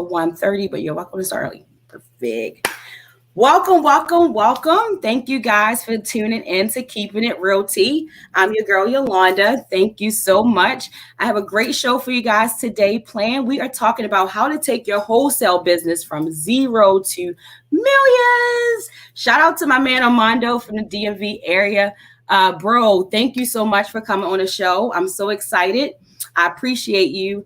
1:30, but you're welcome to start early. Perfect. Welcome. Thank you guys for tuning in to Keeping It Real Tea. I'm your girl Yolanda. Thank you so much. I have a great show for you guys today planned. We are talking about how to take your wholesale business from zero to millions. Shout out to my man Armando from the DMV area. Bro, thank you so much for coming on the show. I'm so excited. I appreciate you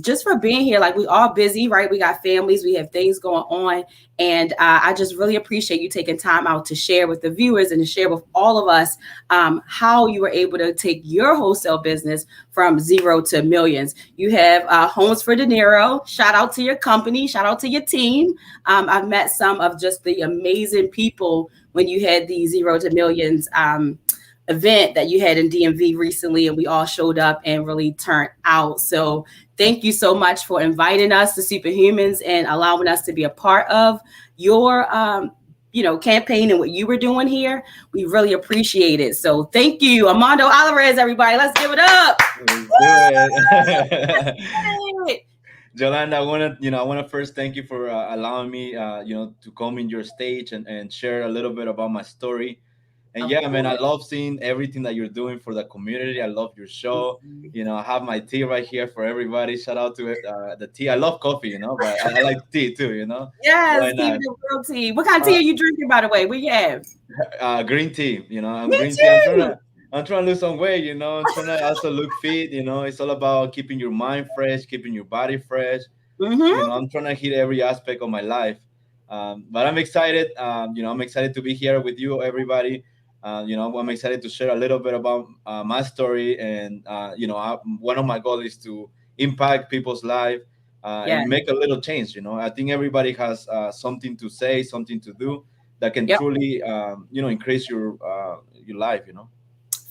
just for being here. Like, we all busy, right? We got families, we have things going on. And I just really appreciate you taking time out to share with the viewers and to share with all of us how you were able to take your wholesale business from zero to millions. You have Homes for De Niro. Shout out to your company. Shout out to your team. I've met some of just the amazing people when you had the zero to millions event that you had in DMV recently, and we all showed up and really turned out. So thank you so much for inviting us to Superhumans and allowing us to be a part of your campaign and what you were doing here. We really appreciate it. So thank you, Armando Olivares, everybody. Let's give it up. Let's do it. Jolanda, I want to first thank you for allowing me, to come in your stage and share a little bit about my story. And yeah, man, I love seeing everything that you're doing for the community. I love your show. I have my tea right here for everybody. Shout out to it, the tea. I love coffee, but I like tea too, Yes, Why keep not? it real tea. What kind of tea are you drinking, by the way? What you have? Green tea. I'm Me green tea. too. I'm trying to lose some weight. I'm trying to also look fit. It's all about keeping your mind fresh, keeping your body fresh. Mm-hmm. I'm trying to hit every aspect of my life. But I'm excited. I'm excited to be here with you, everybody. I'm excited to share a little bit about my story, and one of my goals is to impact people's life Yeah. and make a little change. I think everybody has something to say, something to do that can Yep. truly, increase your life.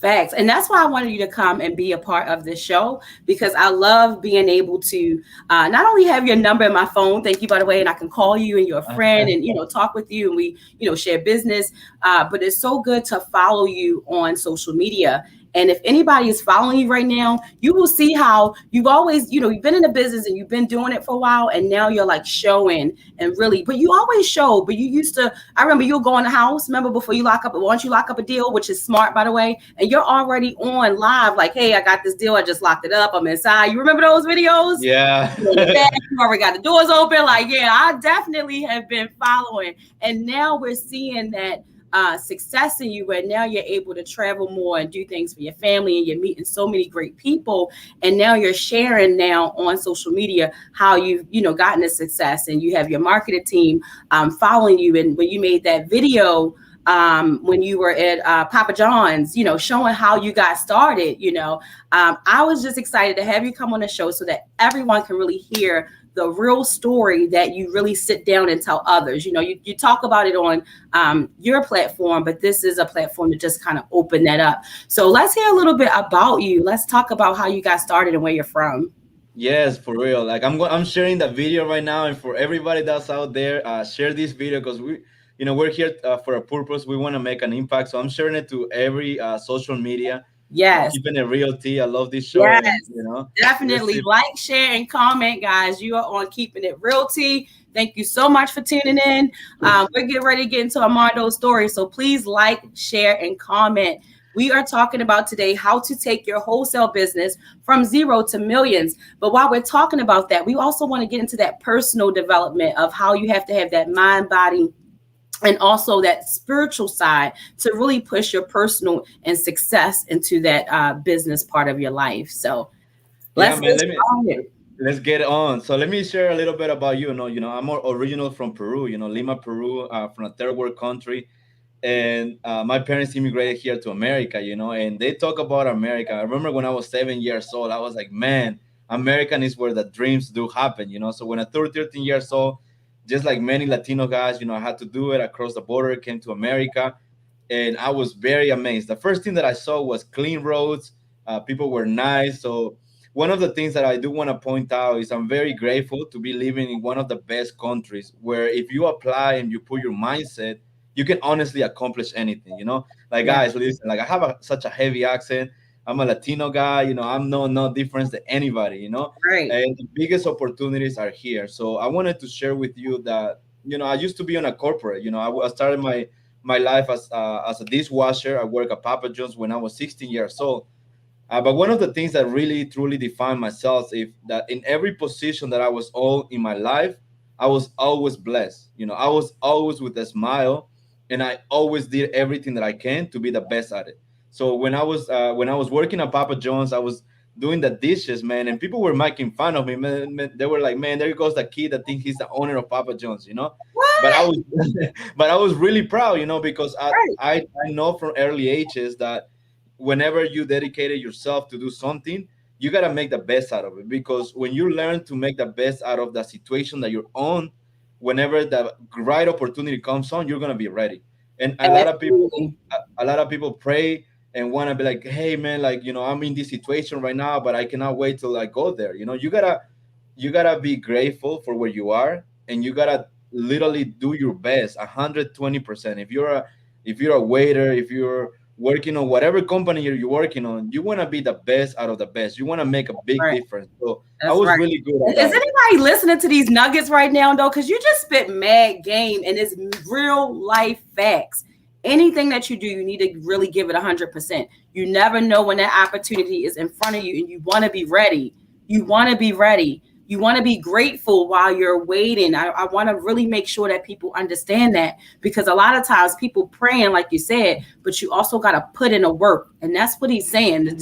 Facts. And that's why I wanted you to come and be a part of this show, because I love being able to not only have your number in my phone, thank you, by the way, and I can call you and you're a friend and, talk with you and we, share business. But it's so good to follow you on social media. And if anybody is following you right now, you will see how you've always, you've been in the business and you've been doing it for a while. And now you're like showing and really, but you always show, but you used to, I remember you'll go in the house, remember before you lock up, once you lock up a deal, which is smart, by the way, and you're already on live, like, hey, I got this deal. I just locked it up. I'm inside. You remember those videos? Yeah. In the back, you already got the doors open. Like, yeah, I definitely have been following. And now we're seeing that success in you, where now you're able to travel more and do things for your family, and you're meeting so many great people, and now you're sharing now on social media how you've gotten the success, and you have your marketing team following you. And when you made that video when you were at Papa John's, showing how you got started, I was just excited to have you come on the show so that everyone can really hear the real story, that you really sit down and tell others. You talk about it on your platform, but this is a platform to just kind of open that up. So let's hear a little bit about you. Let's talk about how you got started and where you're from. Yes, for real. Like I'm sharing that video right now, and for everybody that's out there, share this video because we're here for a purpose. We want to make an impact, so I'm sharing it to every social media. Yes. Keeping it real, T. I love this show, Yes, and definitely like, share, and comment, guys. You are on Keeping It Real Tea. Thank you so much for tuning in. We're getting ready to get into Armando's story, so please like, share, and comment. We are talking about today how to take your wholesale business from zero to millions. But while we're talking about that, we also want to get into that personal development of how you have to have that mind, body, and also that spiritual side to really push your personal and success into that business part of your life. So yeah, let's man. get started. Let's get on. So let me share a little bit about you. I'm original from Peru. Lima, Peru, from a third world country, and my parents immigrated here to America. And they talk about America. I remember when I was 7 years old, I was like, man, American is where the dreams do happen. So when I turned 13 years old, just like many Latino guys, I had to do it across the border, came to America, and I was very amazed. The first thing that I saw was clean roads. People were nice. So one of the things that I do want to point out is I'm very grateful to be living in one of the best countries where if you apply and you put your mindset, you can honestly accomplish anything. Like, Yeah. guys, listen, like I have such a heavy accent. I'm a Latino guy. I'm no difference to anybody. Right. And the biggest opportunities are here. So I wanted to share with you that I used to be on a corporate. I started my life as a dishwasher. I worked at Papa John's when I was 16 years old. But one of the things that really truly defined myself is that in every position that I was all in my life, I was always blessed. I was always with a smile, and I always did everything that I can to be the best at it. So when I was working at Papa John's, I was doing the dishes, man, and people were making fun of me. Man, they were like, "Man, there goes the kid that thinks he's the owner of Papa John's." But I What? was, but I was really proud, because I Right. I, I know from early ages that whenever you dedicated yourself to do something, you got to make the best out of it, because when you learn to make the best out of the situation that you're on, whenever the right opportunity comes on, you're going to be ready. And a lot of people Absolutely. a lot of people pray and want to be like, hey man, like, I'm in this situation right now, but I cannot wait till I go there. You gotta be grateful for where you are, and you gotta literally do your best 120%. If you're a waiter, if you're working on whatever company you're working on, you want to be the best out of the best. You want to make a big Right. difference. So I That's was right. really good at Is that. anybody listening to these nuggets right now, though? Because you just spit mad game and it's real life facts. Anything that you do, you need to really give it 100%. You never know when that opportunity is in front of you, and you want to be ready. You want to be ready. You want to be grateful while you're waiting. I want to really make sure that people understand that, because a lot of times people praying, like you said, but you also got to put in a work. And that's what he's saying.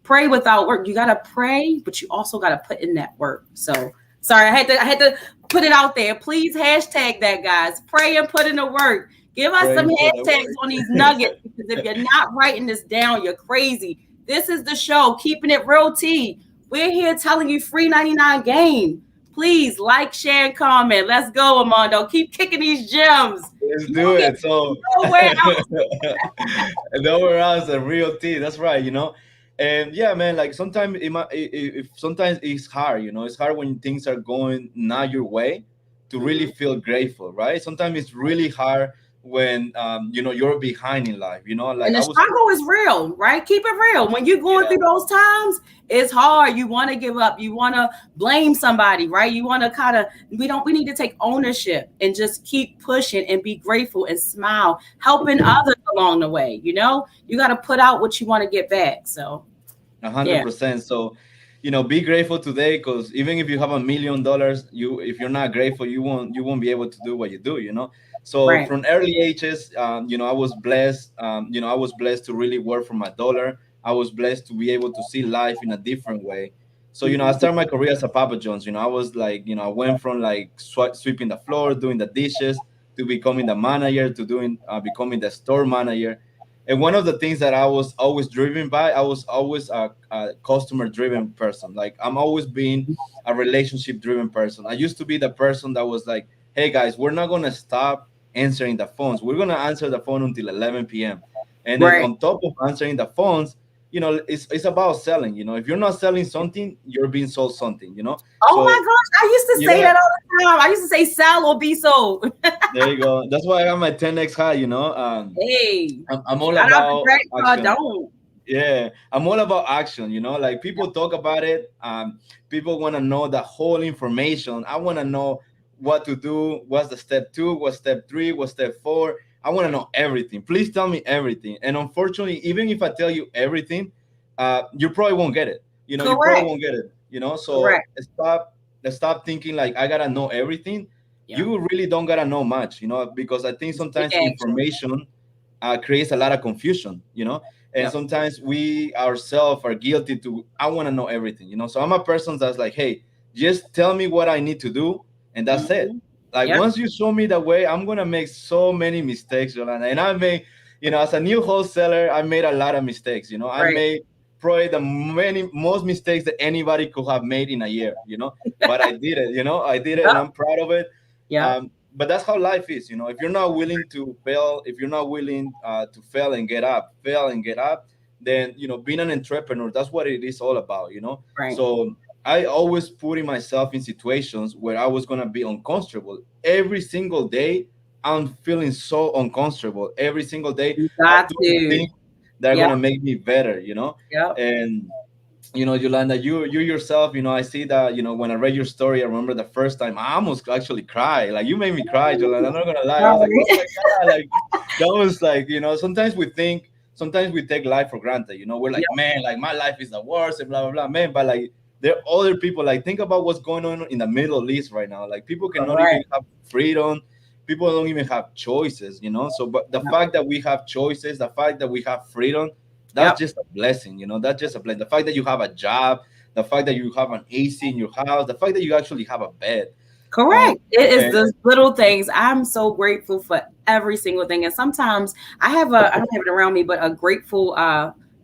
Pray without work. You gotta pray, but you also gotta put in that work. So sorry, I had to put it out there. Please hashtag that, guys. Pray and put in the work. Give us Pray some and put the hashtags work. on these nuggets, because if you're not writing this down, you're crazy. This is the show, keeping it real tea. We're here telling you free 99 game. Please like, share, and comment. Let's go, Armando. Keep kicking these gems. Let's You do don't get it. So nowhere else. nowhere else a real tea. That's right. And yeah, man, like sometimes if sometimes it's hard. It's hard when things are going not your way to really Mhm. feel grateful, right? Sometimes it's really hard when you're behind in life. Like And I the was. struggle is real, right? Keep it real. When you're going through Yeah. those times, it's hard. You want to give up. You want to blame somebody, right? You want to we need to take ownership and just keep pushing and be grateful and smile, helping others along the way. You got to put out what you want to get back. So, A hundred yeah, percent. So, be grateful today, because even if you have $1 million, if you're not grateful, you won't be able to do what you do. So right. from early ages, I was blessed. I was blessed to really work for my dollar. I was blessed to be able to see life in a different way. So I Mhm. started my career as a Papa John's. I was like, I went from like sweeping the floor, doing the dishes, to becoming the manager, to doing becoming the store manager. And one of the things that I was always driven by, I was always a customer driven person. Like I'm always being a relationship driven person. I used to be the person that was like, hey guys, we're not gonna stop answering the phones. We're gonna answer the phone until 11 p.m. And then Right. on top of answering the phones, it's about selling. If you're not selling something, you're being sold something. Oh my So gosh, I used to you say gotta that all the time. I used to say sell or be sold. there you go. That's why I got my 10x high. Hey, I'm all shout out to about credit card. action. Don't. Yeah, I'm all about action. Like people talk about it. People want to know the whole information. I want to know what to do. What's the step two? What's step three? What's step four? I want to know everything. Please tell me everything. And unfortunately, even if I tell you everything, you probably won't get it. You probably Correct. won't get it. So Correct. stop thinking like I gotta know everything. Yeah. You really don't gotta know much. Because I think Just take sometimes action. information creates a lot of confusion. And Yep. sometimes we ourselves are guilty to I want to know everything. So I'm a person that's like, hey, just tell me what I need to do, and that's it. Mhm. Like Yep. once you show me the way, I'm gonna make so many mistakes, Yolanda. And I made, as a new wholesaler, I made a lot of mistakes. I Right. made probably the many most mistakes that anybody could have made in a year. But I did it. I did it, and Yep. I'm proud of it. Yep. But that's how life is. If you're not willing to fail, if you're not willing to fail and get up, then being an entrepreneur, that's what it is all about. Right. So I always putting myself in situations where I was gonna be uncomfortable every single day. I'm feeling so uncomfortable every single day. You I'm got doing to. things. that are Yep. gonna make me better, Yep. and Yolanda, you yourself, I see that, when I read your story, I remember the first time I almost actually cried. Like, you made me cry, Yolanda. I'm not gonna lie. I was like, oh Sorry. my God, like that was like, sometimes we take life for granted. We're like, Yep. man, like my life is the worst and blah blah blah, man. But like there are other people. Like, think about what's going on in the Middle East right now. Like, people cannot even Correct. have freedom. People don't even have choices. So, but the Yep. fact that we have choices, the fact that we have freedom, that's Yep. just a blessing. That's just a blessing. The fact that you have a job, the fact that you have an AC in your house, the fact that you actually have a bed. Um, Correct. It is and the little things. I'm so grateful for every single thing. And sometimes I don't have it around me, but a grateful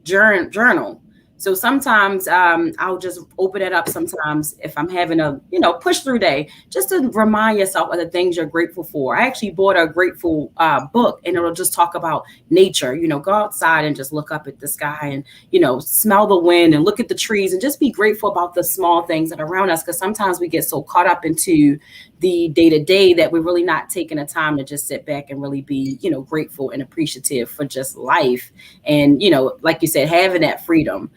journal. So sometimes I'll just open it up sometimes if I'm having a, push through day, just to remind yourself of the things you're grateful for. I actually bought a grateful book, and it'll just talk about nature. Go outside and just look up at the sky and, smell the wind and look at the trees and just be grateful about the small things that are around us. Because sometimes we get so caught up into the day to day that we're really not taking the time to just sit back and really be, grateful and appreciative for just life. And, like you said, having that freedom,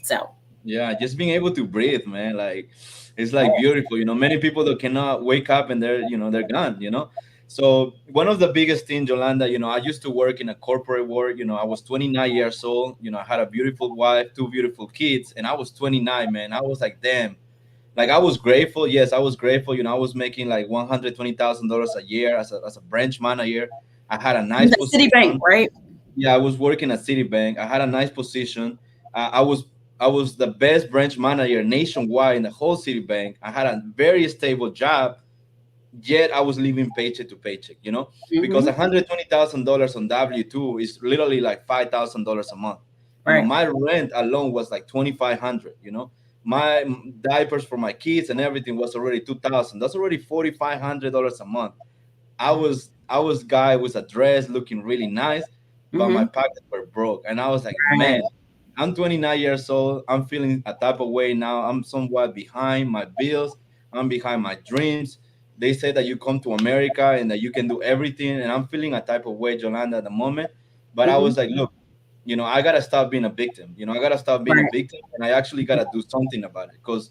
so. yeah, just being able to breathe, man, like it's like beautiful. Many people that cannot wake up and they're gone. So one of the biggest things, Yolanda, I used to work in a corporate world. I was 29 years old. I had a beautiful wife, two beautiful kids, and I was 29, man. I was like, damn. Like, I was grateful. Yes, I was grateful. I was making like $120,000 a year as a branch manager. I had a nice The Citibank, position. right? Yeah, I was working at Citibank. I had a nice position. I was the best branch manager nationwide in the whole Citibank. I had a very stable job, yet I was living paycheck to paycheck. Because Mm-hmm. $120,000 on W-2 is literally like $5,000 a month. Right. My rent alone was like 2,500. My diapers for my kids and everything was already 2,000. That's already $4,500 a month. I was guy with a dress looking really nice, but my Mm-hmm. pockets were broke, and I was like, Right. man, I'm 29 years old. I'm feeling a type of way now. I'm somewhat behind my bills. I'm behind my dreams. They say that you come to America and that you can do everything, and I'm feeling a type of way, Jolanda, at the moment. But I Mm-hmm. was like, look, I gotta stop being a victim. I gotta stop being a Right. victim, and I actually gotta do something about it. Because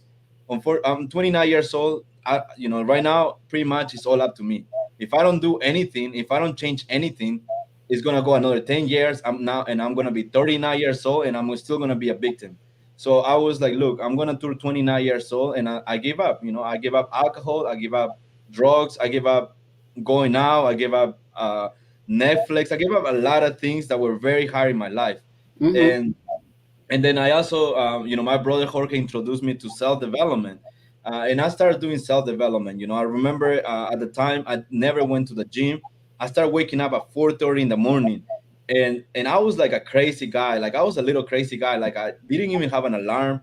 I'm 29 years old. Right now, pretty much it's all up to me. If I don't do anything, if I don't change anything, it's gonna go another 10 years. I'm gonna be 39 years old, and I'm still gonna be a victim. So I was like, look, I'm gonna turn 29 years old, and I give up. I give up alcohol, I give up drugs, I give up going out, I give up Netflix, I give up a lot of things that were very hard in my life, Mm-hmm. and then I also, my brother Jorge introduced me to self development, and I started doing self development. I remember at the time I never went to the gym. I started waking up at 4:30 in the morning, and I was like a crazy guy. Like, I was a little crazy guy. Like, I didn't even have an alarm,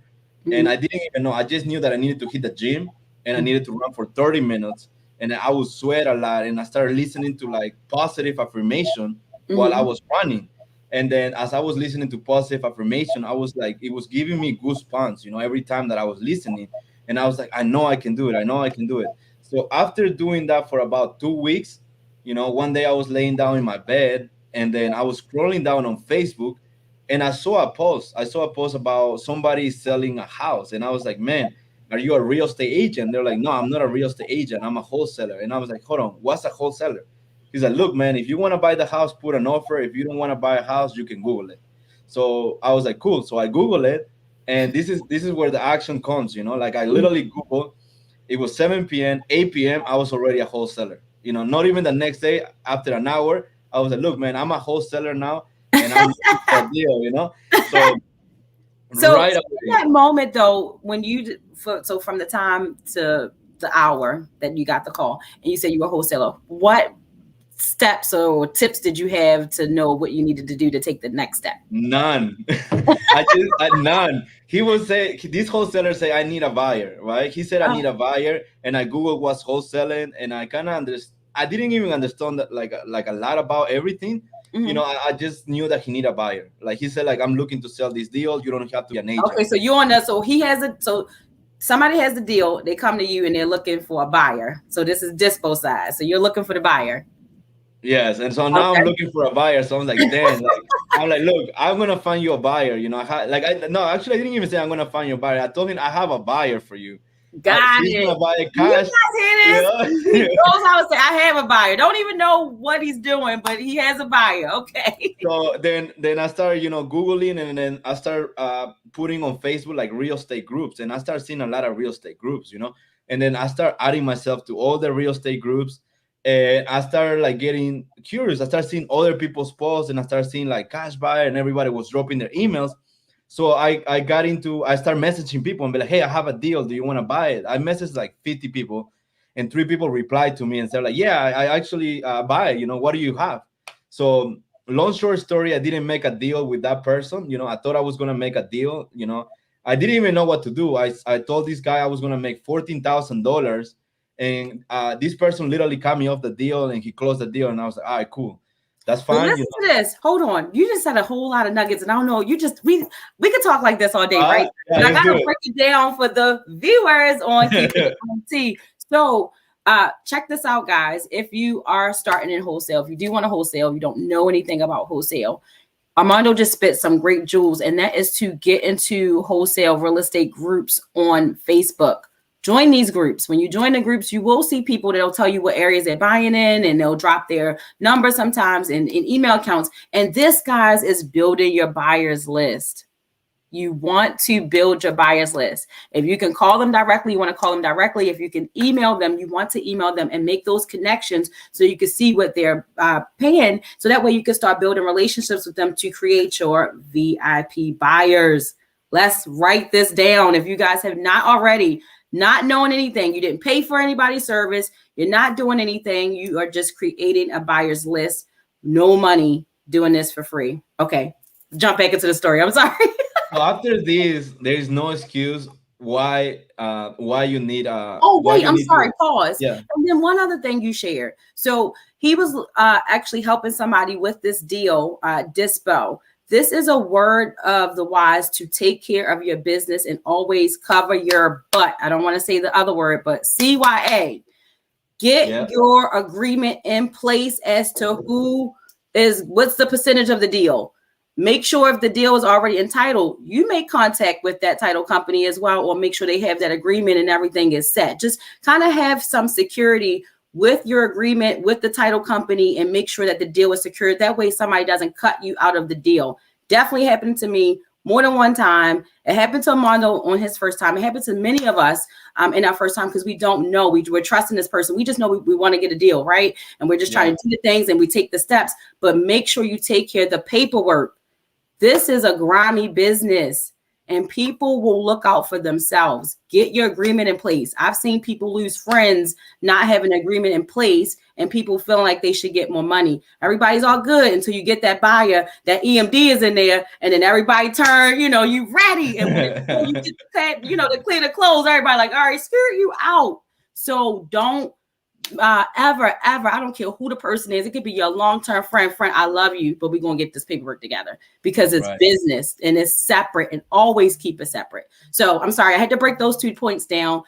and Mm-hmm. I didn't even know. I just knew that I needed to hit the gym and I needed to run for 30 minutes, and I would sweat a lot. And I started listening to like positive affirmation while I Mm-hmm. was running. And then as I was listening to positive affirmation, I was like, it was giving me goosebumps, every time that I was listening. And I was like, I know I can do it. I know I can do it. So after doing that for about 2 weeks, one day I was laying down in my bed, and then I was scrolling down on Facebook, and I saw a post. I saw a post about somebody selling a house. And I was like, man, are you a real estate agent? They're like, no, I'm not a real estate agent. I'm a wholesaler. And I was like, hold on, what's a wholesaler? He's like, look, man, if you want to buy the house, put an offer. If you don't want to buy a house, you can Google it. So I was like, cool. So I Google it, and this is where the action comes. Like, I literally Googled. It was 7 p.m., 8 p.m. I was already a wholesaler. Not even the next day. After an hour, I was like, look, man, I'm a wholesaler now, and I'm looking for a deal. So So right in away. that moment though, when so from the time to the hour that you got the call, and you said you were a wholesaler, what steps or tips did you have to know what you needed to do to take the next step? None. None. He will say, this wholesaler say, I need a buyer, right? He said I Oh, need a buyer, and I googled what's wholesaling, and I kind of understand. I didn't even understand that, like a lot about everything. mhm. I just knew that he need a buyer. Like, he said, like, I'm looking to sell this deal. You don't have to be an Okay, agent. so you on that. So he has a so somebody has the deal. They come to you and they're looking for a buyer. So this is dispo side. So you're looking for the buyer. Yes, and so now I'm Okay. looking for a buyer. So I'm like, damn, like I'm like, look, I'm gonna find you a buyer. You know, no, actually, I didn't even say I'm gonna find you a buyer. I told him I have a buyer for you. Got She's it. gonna buy it You cash. guys hear You this? He know. goes out and say, I have a buyer. Don't even know what he's doing, but he has a buyer. Okay. So then I started, googling, and then I started putting on Facebook like real estate groups, and I started seeing a lot of real estate groups, and then I started adding myself to all the real estate groups, and I started like getting curious. I started seeing other people's posts, and I started seeing like cash buyer, and everybody was dropping their emails. So I started messaging people and be like, hey, I have a deal, do you want to buy it? I messaged like 50 people, and 3 people replied to me and said like, yeah, I actually buy it. What do you have? So long short story, I didn't make a deal with that person. I thought I was gonna make a deal. I didn't even know what to do. I told this guy I was gonna make $14,000, and this person literally cut me off the deal, and he closed the deal, and I was like, all right, cool, that's But fine. listen to this. Hold on. You just said a whole lot of nuggets, and I don't know. We could talk like this all day, right? Yeah, But I let's do gotta break it down for the viewers on keeping it. it on T. So check this out, guys. If you are starting in wholesale, if you do want to wholesale, you don't know anything about wholesale, Armando just spit some great jewels, and that is to get into wholesale real estate groups on Facebook. Join these groups. When you join the groups, you will see people that'll tell you what areas they're buying in, and they'll drop their number sometimes in email accounts. And this, guys, is building your buyers list. You want to build your buyers list. If you can call them directly, you want to call them directly. If you can email them, you want to email them and make those connections so you can see what they're paying. So that way you can start building relationships with them to create your VIP buyers. Let's write this down. If you guys have not already, not knowing anything, you didn't pay for anybody's service, you're not doing anything, you are just creating a buyers list. No money, doing this for free. Okay, jump back into the story. I'm sorry. So after this, there is no excuse why you need Oh, why wait, you I'm need sorry. to. Pause. Yeah. And then one other thing you shared. So he was actually helping somebody with this deal, dispo. This is a word of the wise to take care of your business and always cover your butt. I don't want to say the other word, but CYA. Get Yeah. your agreement in place as to what's the percentage of the deal. Make sure if the deal is already entitled, you make contact with that title company as well, or make sure they have that agreement and everything is set. Just kind of have some security with your agreement with the title company and make sure that the deal is secured. That way somebody doesn't cut you out of the deal. Definitely happened to me more than one time. It happened to Armando on his first time. It happened to many of us in our first time because we don't know. We're trusting this person. We just know we want to get a deal, right? And we're just Yeah. trying to do the things and we take the steps. But make sure you take care of the paperwork. This is a grimy business and people will look out for themselves. Get your agreement in place. I've seen people lose friends not having an agreement in place and people feeling like they should get more money. Everybody's all good until you get that buyer, that EMD is in there, and then everybody turn, you ready. And when you get to clear the clothes, everybody like, all right, screw you out. So don't ever, I don't care who the person is. It could be your long-term friend, I love you, but we're going to get this paperwork together because it's Right. business and it's separate, and always keep it separate. So I'm sorry, I had to break those 2 points down.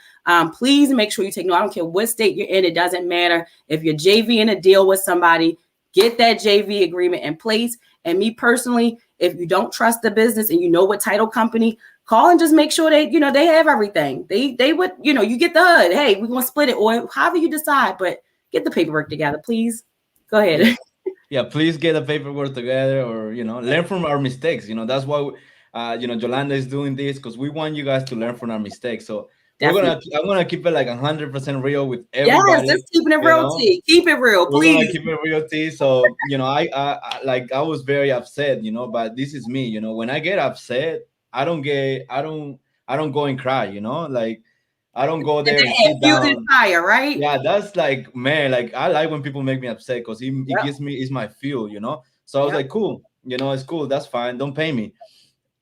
Please make sure you take note. I don't care what state you're in. It doesn't matter. If you're JV in a deal with somebody, get that JV agreement in place. And me personally, if you don't trust the business and you know what title company, call and just make sure they have everything. They would, you get the HUD. Hey, we're gonna split it, or however you decide, but get the paperwork together, please. Go ahead. Yeah. Yeah, please get the paperwork together, or learn from our mistakes. That's why Yolanda is doing this, because we want you guys to learn from our mistakes. So Definitely. I'm gonna keep it like 100% real with Yes, everybody. just keeping it You real, know, T. Keep it real, we're gonna please. keep it real, T. So I was very upset, but this is me. When I get upset, I don't go and cry. Like I don't go And there and they add sit fuel to the down. fire, right? Yeah, that's like, man, like I like when people make me upset, because it Yep. gives me, it's my fuel. So I was Yep. like, cool, it's cool, that's fine, don't pay me.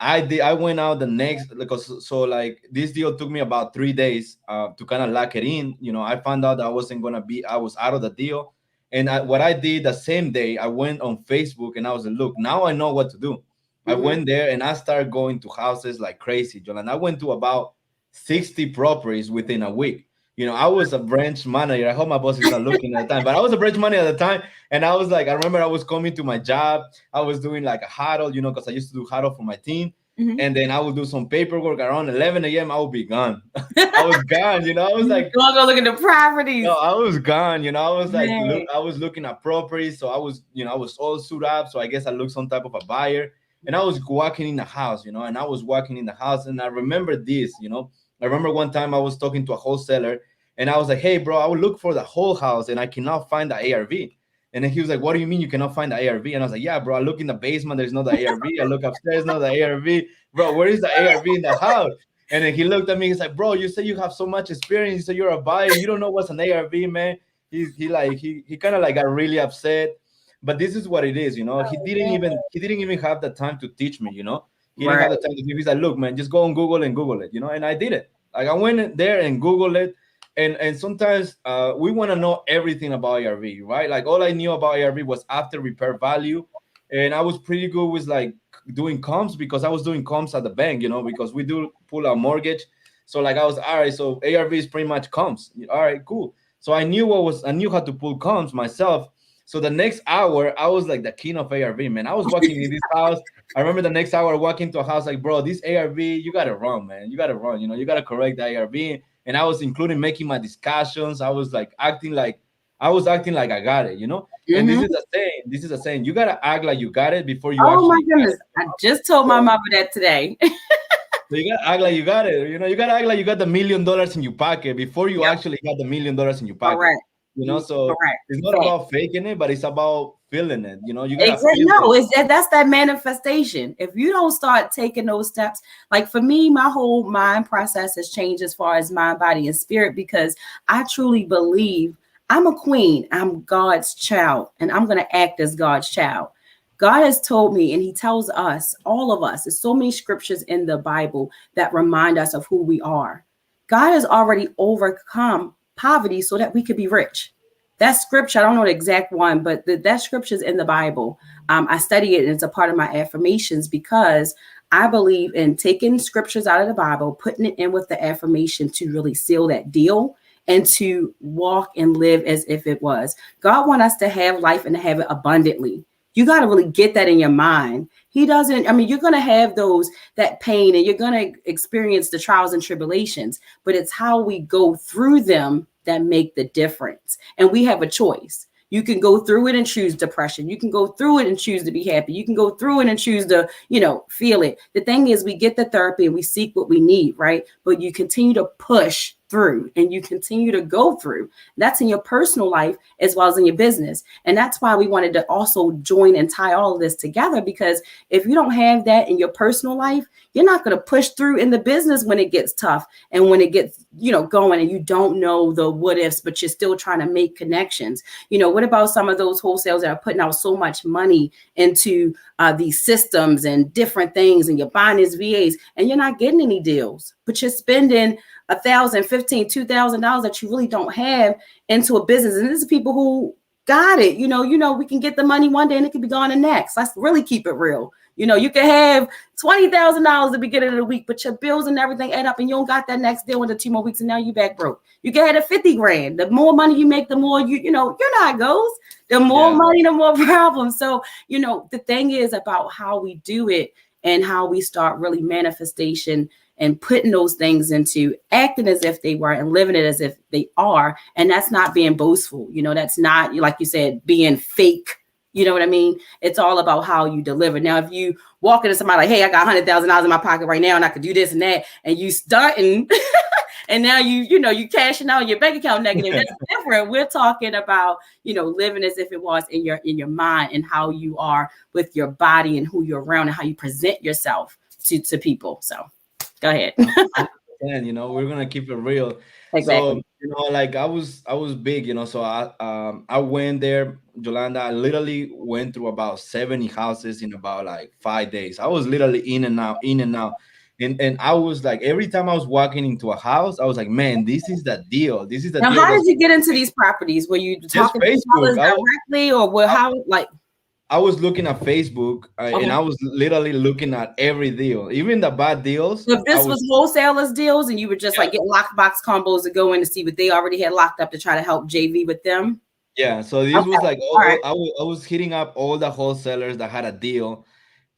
I went out the next, because so like this deal took me about 3 days to kind of lock it in. I found out that I was out of the deal. And what I did the same day, I went on Facebook and I was like, look, now I know what to do. I Mm-hmm. went there and I started going to houses like crazy, John. And I went to about 60 properties within a week. I was a branch manager. I hope my boss is not looking at the time, but I was a branch manager at the time. And I was like, I remember I was coming to my job. I was doing like a huddle, because I used to do huddle for my team. Mhm. And then I would do some paperwork around 11 a.m. I would be gone. I was gone, I was You like, wanna go look at the properties. no, I was gone. I was like, look, Man. I was looking at properties. So I was all suited up. So I guess I looked some type of a buyer. And I was walking in the house, and I was walking in the house. And I remember this, I remember one time I was talking to a wholesaler and I was like, hey, bro, I would look for the whole house and I cannot find the ARV. And then he was like, what do you mean you cannot find the ARV? And I was like, yeah, bro, I look in the basement, there's no the ARV. I look upstairs, no the ARV. Bro, where is the ARV in the house? And then he looked at me. He's like, "Bro, you say you have so much experience. You say you're a buyer. You don't know what's an ARV, man." He kind of like got really upset. But this is what it is. He didn't even have the time to teach me. He didn't Right. have the time to give. He's like, "Look, man, just go on Google and Google it." And I did it. Like I went in there and Googled it. And sometimes we want to know everything about ARV, right? Like all I knew about ARV was after repair value, and I was pretty good with like doing comps because I was doing comps at the bank, because we do pull a mortgage. So like I was all right. So ARV is pretty much comps. All right, cool. So I knew how to pull comps myself. So the next hour, I was like the king of ARV, man. I was walking in this house. I remember the next hour walking to a house like, bro, this ARV, you gotta run, man. You gotta run. You gotta correct the ARV. And I was including making my discussions. I was like acting like I got it. And this Mhm. is the saying. This is a saying. You gotta act like you got it before you Oh my actually got goodness. it. I just told my So, mother that today. so you gotta act like you got it. You gotta act like you got the $1 million in your pocket before you Yep. actually got the $1 million in your pocket. Correct. You So correct. it's not Fact. about faking it, but it's about feeling it. You gotta Exactly. feel it. No, that's that manifestation. If you don't start taking those steps, like for me, my whole mind process has changed as far as mind, body, and spirit because I truly believe I'm a queen. I'm God's child, and I'm going to act as God's child. God has told me, and He tells us, all of us, there's so many scriptures in the Bible that remind us of who we are. God has already overcome poverty so that we could be rich. That scripture, I don't know the exact one, but that scripture is in the Bible. I study it and it's a part of my affirmations because I believe in taking scriptures out of the Bible, putting it in with the affirmation to really seal that deal and to walk and live as if it was. God wants us to have life and to have it abundantly. You got to really get that in your mind. He doesn't, I mean, you're going to have that pain and you're going to experience the trials and tribulations, but it's how we go through them that make the difference. And we have a choice. You can go through it and choose depression. You can go through it and choose to be happy. You can go through it and choose to, feel it. The thing is, we get the therapy and we seek what we need, right? But you continue to push through and you continue to go through. That's in your personal life as well as in your business. And that's why we wanted to also join and tie all of this together, because if you don't have that in your personal life, you're not going to push through in the business when it gets tough and when it gets, going and you don't know the what ifs, but you're still trying to make connections. What about some of those wholesales that are putting out so much money into these systems and different things, and you're buying these VAs and you're not getting any deals, but you're spending $1,000, $1,500, $2,000 that you really don't have into a business. And this is people who got it. We can get the money one day and it could be gone the next. Let's really keep it real. You can have $20,000 at the beginning of the week, but your bills and everything add up and you don't got that next deal into 2 more weeks and now you back broke. You can have a 50 grand. The more money you make, the more you know how it goes. The more Yeah. money, the more problems. So, the thing is about how we do it and how we start really manifestation and putting those things into acting as if they were and living it as if they are. And that's not being boastful. That's not, like you said, being fake. You know what I mean? It's all about how you deliver. Now, if you walk into somebody like, hey, I got $100,000 in my pocket right now and I could do this and that, and you starting and now you cashing out your bank account negative, that's different. We're talking about, living as if it was in your mind and how you are with your body and who you're around and how you present yourself to people. So go ahead. And we're gonna keep it real. So Exactly. like I was big, so I went there, Yolanda. I literally went through about 70 houses in about like 5 days. I was literally in and out, in and out. And I was like, every time I was walking into a house, I was like, man, this is the deal. This is the Now, deal how that's did you get into these properties? Were you just talking to Facebook. sellers directly, or how? Like, I was looking at Facebook, and Okay. I was literally looking at every deal, even the bad deals. So if I this was was, wholesalers deals and you were just yeah, like getting lockbox combos to go in to see what they already had locked up to try to help JV with them. yeah. So this was Okay. like, All right. I was hitting up all the wholesalers that had a deal,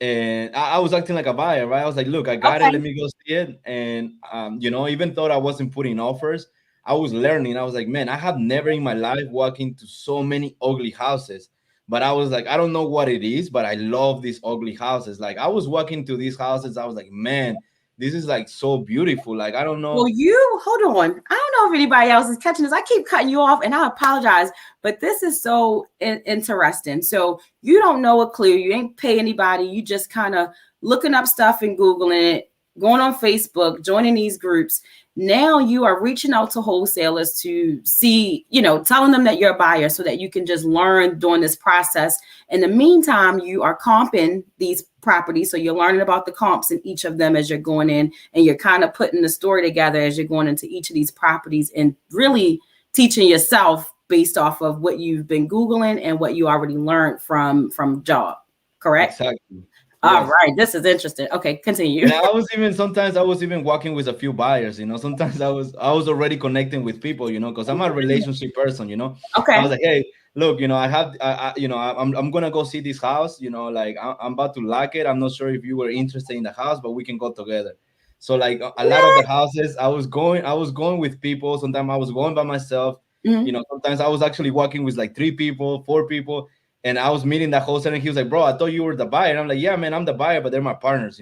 and I was acting like a buyer, right? I was like, look, I got it. Okay. Let me go see it. And even though I wasn't putting offers, I was learning. I was like, man, I have never in my life walked into so many ugly houses. But I was like, I don't know what it is, but I love these ugly houses. Like I was walking to these houses, I was like, man, this is like so beautiful. Like I don't Well, know. you hold on. I don't know if anybody else is catching this. I keep cutting you off, and I apologize, but this is so interesting. So you don't know a clue. You ain't pay anybody. You just kind of looking up stuff and googling it, going on Facebook, joining these groups. Now you are reaching out to wholesalers to see, telling them that you're a buyer so that you can just learn during this process. In the meantime, you are comping these properties. So you're learning about the comps in each of them as you're going in, and you're kind of putting the story together as you're going into each of these properties and really teaching yourself based off of what you've been Googling and what you already learned from job. Correct? Exactly. All Yes. right. This is interesting. Okay, continue. And sometimes I was even walking with a few buyers, sometimes I was already connecting with people, because I'm a relationship person, I Okay. was like, hey, look, I have I'm gonna go see this house, like I'm about to like it. I'm not sure if you were interested in the house, but we can go together. So like a lot of the What? houses I was going with people. Sometimes I was going by myself. Mhm. Sometimes I was actually walking with like 3 people, 4 people, and I was meeting that wholesaler, and he was like, bro, I thought you were the buyer. And I'm like, yeah, man, I'm the buyer, but they're my partners.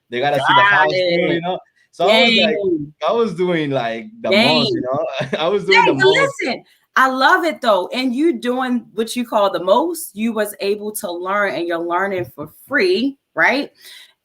They gotta see the Got house it. too. So I was like, Game. I was doing like the most, Game. I was doing Hey, the but most. listen, I love it though. And you doing what you call the most, you was able to learn and you're learning for free, right?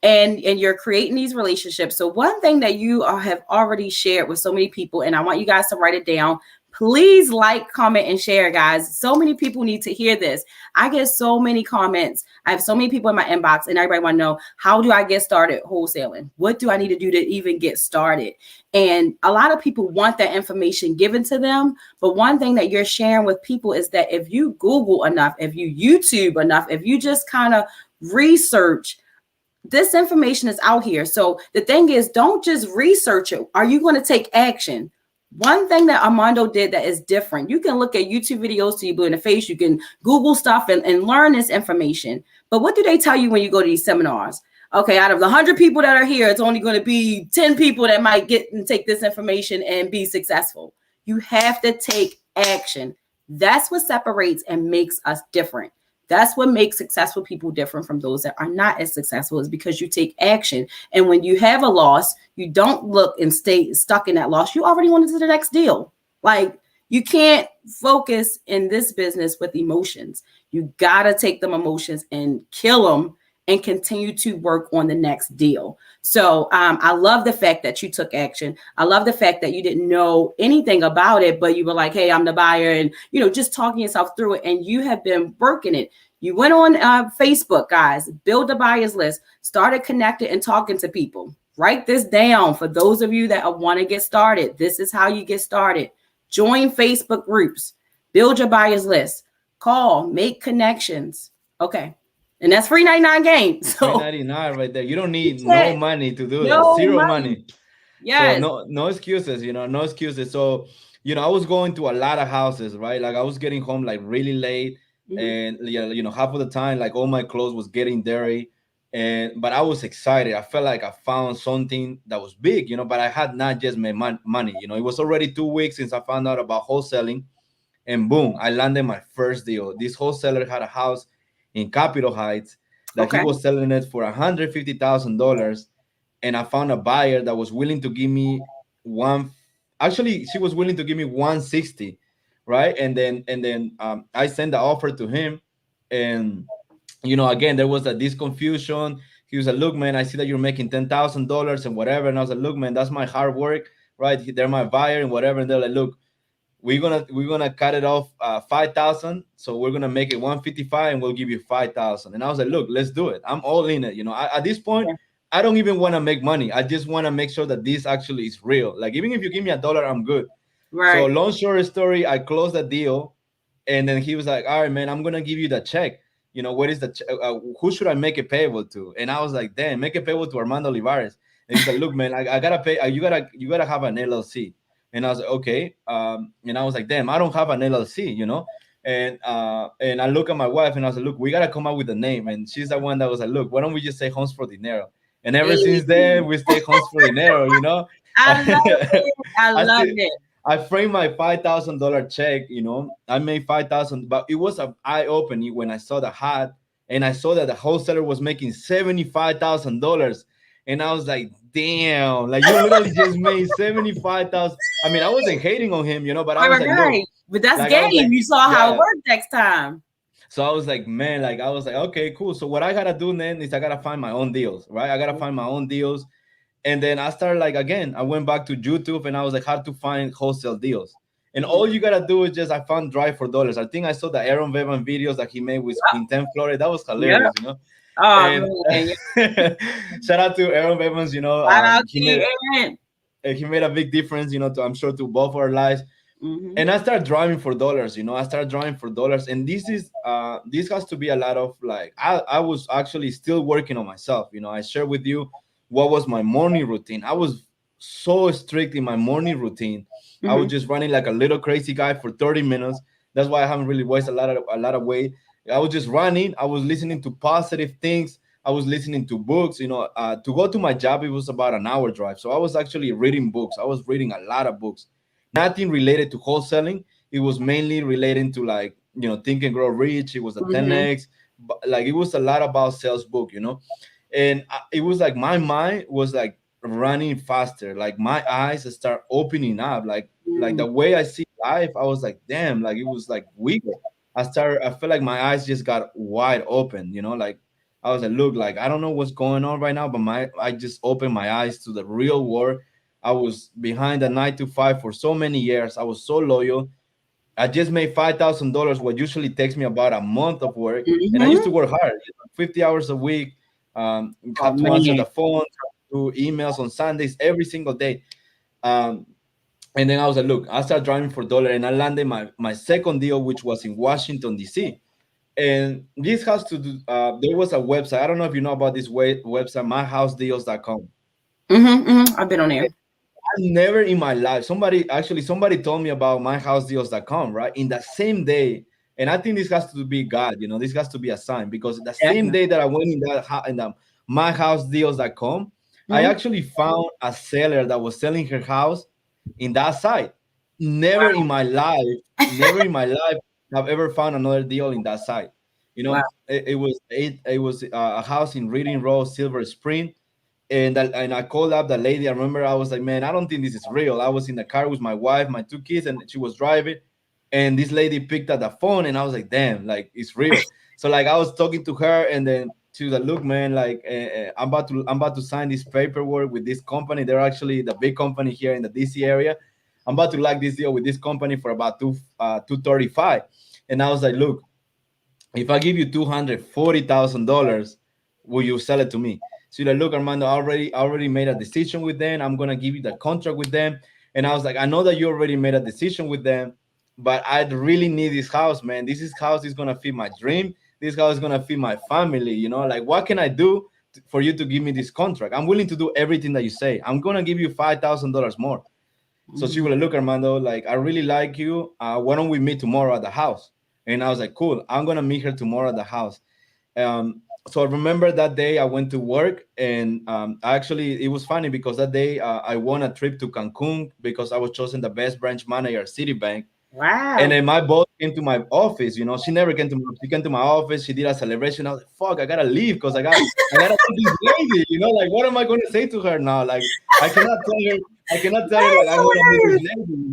And you're creating these relationships. So one thing that you have already shared with so many people, and I want you guys to write it down. Please like, comment, and share, guys. So many people need to hear this. I get so many comments. I have so many people in my inbox, and everybody want to know, how do I get started wholesaling? What do I need to do to even get started? And a lot of people want that information given to them. But one thing that you're sharing with people is that if you Google enough, if you YouTube enough, if you just kind of research, this information is out here. So the thing is, don't just research it. Are you going to take action? One thing that Armando did that is different. You can look at YouTube videos till you blue in the face. You can Google stuff and learn this information. But what do they tell you when you go to these seminars? Okay, out of the 100 people that are here, it's only going to be 10 people that might get and take this information and be successful. You have to take action. That's what separates and makes us different. That's what makes successful people different from those that are not as successful, is because you take action. And when you have a loss, you don't look and stay stuck in that loss. You already went into the next deal. Like, you can't focus in this business with emotions. You got to take them emotions and kill them and continue to work on the next deal. So I love the fact that you took action. I love the fact that you didn't know anything about it, but you were like, hey, I'm the buyer, and just talking yourself through it, and you have been working it. You went on Facebook, guys, build a buyers list, started connecting and talking to people. Write this down for those of you that want to get started. This is how you get started. Join Facebook groups, build your buyers list, call, make connections. Okay. And that's free 99 game. Three So ninety nine right there. You don't you need no can't, money to do that. no Zero money. money. So Yes. no excuses, no excuses. So I was going to a lot of houses, right? Like I was getting home like really late, Mhm. and yeah, half of the time like all my clothes was getting dirty, and but I was excited. I felt like I found something that was big, but I had not just made money. It was already 2 weeks since I found out about wholesaling, and boom, I landed my first deal. This wholesaler had a house in Capitol Heights that he Okay. was selling it for $150,000, and I found a buyer that was willing to give me one. Actually, she was willing to give me 160, right? And then I sent the offer to him, and again there was this confusion. He was like, "Look, man, I see that you're making $10,000 and whatever," and I was like, "Look, man, that's my hard work, right? They're my buyer and whatever." And they're like, "Look, we're gonna cut it off 5,000, so we're gonna make it 155, and we'll give you 5,000." And I was like, "Look, let's do it. I'm all in it." At this point, Yeah. I don't even want to make money. I just want to make sure that this actually is real. Like even if you give me $1, I'm good. So Right. long story story, I closed the deal, and then he was like, "All right, man, I'm gonna give you the check." what is who should I make it payable to? And I was like, damn, make it payable to Armando Olivares. And he's like, look, man, I gotta pay. You gotta have an LLC. And I was like, okay. And I was like, damn, I don't have an LLC. And I look at my wife and I was like, look, we gotta come up with a name. And she's the one that was like, look, why don't we just say Homes for Dinero? And ever Hey, since then, we stay Homes for Dinero. I love it. I I love still it. I framed my $5,000 check. I made 5,000, but it was an eye opening when I saw the hat and I saw that the wholesaler was making $75,000, and I was like, damn, like you literally just made 75,000. I mean, I wasn't hating on him, but I Right, was right, like, look, right. But that's like I was game. like, You saw how it yeah. worked next time. So I was like, man, like I was like, okay, cool. So what I gotta do then is I gotta find my own deals, right? I gotta find my own deals. And then I started like again, I went back to YouTube and I was like, how to find wholesale deals. And all you gotta do is just I found Drive for Dollars. I think I saw the Aaron Bevan videos that he made with Quinten Flores. That was Yep. hilarious. Oh And man. shout out to Aaron Bevans. Shout out to He you, made Aaron. he made a big difference. I'm sure to both our lives. Mm-hmm. And I started driving for dollars. I started driving for dollars, and this has to be a lot of like I was actually still working on myself. I shared with you what was my morning routine. I was so strict in my morning routine. I was Mm-hmm. just running like a little crazy guy for 30 minutes. That's why I haven't really wasted a lot of weight. I was just running. I was listening to positive things. I was listening to books. To go to my job, it was about an hour drive. So I was actually reading books. I was reading a lot of books, nothing related to wholesaling. It was mainly related to like, Think and Grow Rich. It was a Mm-hmm. 10x, but like it was a lot about sales book. And it was like my mind was like running faster. Like my eyes start opening up. Like the way I see life, I was like, damn, like it was like weird. I felt like my eyes just got wide open. Like I was like, look, like I don't know what's going on right now, but I just opened my eyes to the real world. I was behind the 9 to 5 for so many years. I was so loyal. I just made $5,000, what usually takes me about a month of work. And I used Mm-hmm. to work hard, 50 hours a week. Oh Have to answer man. the phone, do emails on Sundays every single day. Um, and then I was like, look, I started driving for dollar, and I landed my second deal, which was in Washington D.C. And this has to do. There was a website. I don't know if you know about this website, myhousedeals.com. Mm-hmm. Mm-hmm. I've been on there. Never in my life. Somebody told me about myhousedeals.com, right? In the same day. And I think this has to be God, this has to be a sign, because the same Definitely. day that I went in the myhousedeals.com, I Mm-hmm. actually found a seller that was selling her house in that site. Wow. Never in my life have ever found another deal in that site. Wow. It was a house in Reading Road, Silver Spring, and I called up the lady. I remember I was like, man, I don't think this is real. I was in the car with my wife, my two kids, and she was driving. And this lady picked up the phone, and I was like, damn, like it's real. So like I was talking to her, and then she was like, look, man, like I'm about to sign this paperwork with this company. They're actually the big company here in the DC area. I'm about to like this deal with this company for about 235. And I was like, look, if I give you $240,000, will you sell it to me? So you're like, look, Armando, I already made a decision with them. I'm gonna give you the contract with them. And I was like, I know that you already made a decision with them, but I really need this house, man. House is gonna feed my dream. This house is gonna feed my family. Like what can I do for you to give me this contract? I'm willing to do everything that you say. I'm gonna give you $5,000 more. So she Mm-hmm. was like, look, Armando, like I really like you. Why don't we meet tomorrow at the house? And I was like, cool, I'm gonna meet her tomorrow at the house. So I remember that day I went to work, and actually it was funny because that day I won a trip to Cancun because I was chosen the best branch manager at Citibank. And Wow. then my boss came to my office. She never came to she came to my office. She did a celebration. I was like, fuck, I gotta leave because I gotta see this lady. Like what am I gonna say to her now? Like I cannot tell her That like is I'm gonna meet this hilarious. lady.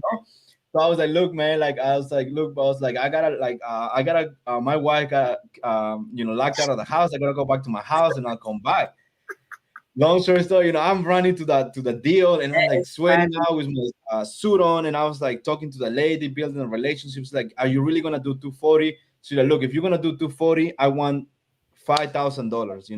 So I was like, look, man, like I was like, look, boss, like I gotta my wife got locked out of the house. I gotta go back to my house and I'll come back. Long story short, I'm running to the deal, and I'm That like is sweating funny. out with my suit on, and I was like talking to the lady, building relationships. Like, are you really gonna do 240? She's like, look, if you're gonna do 240, I want $5,000.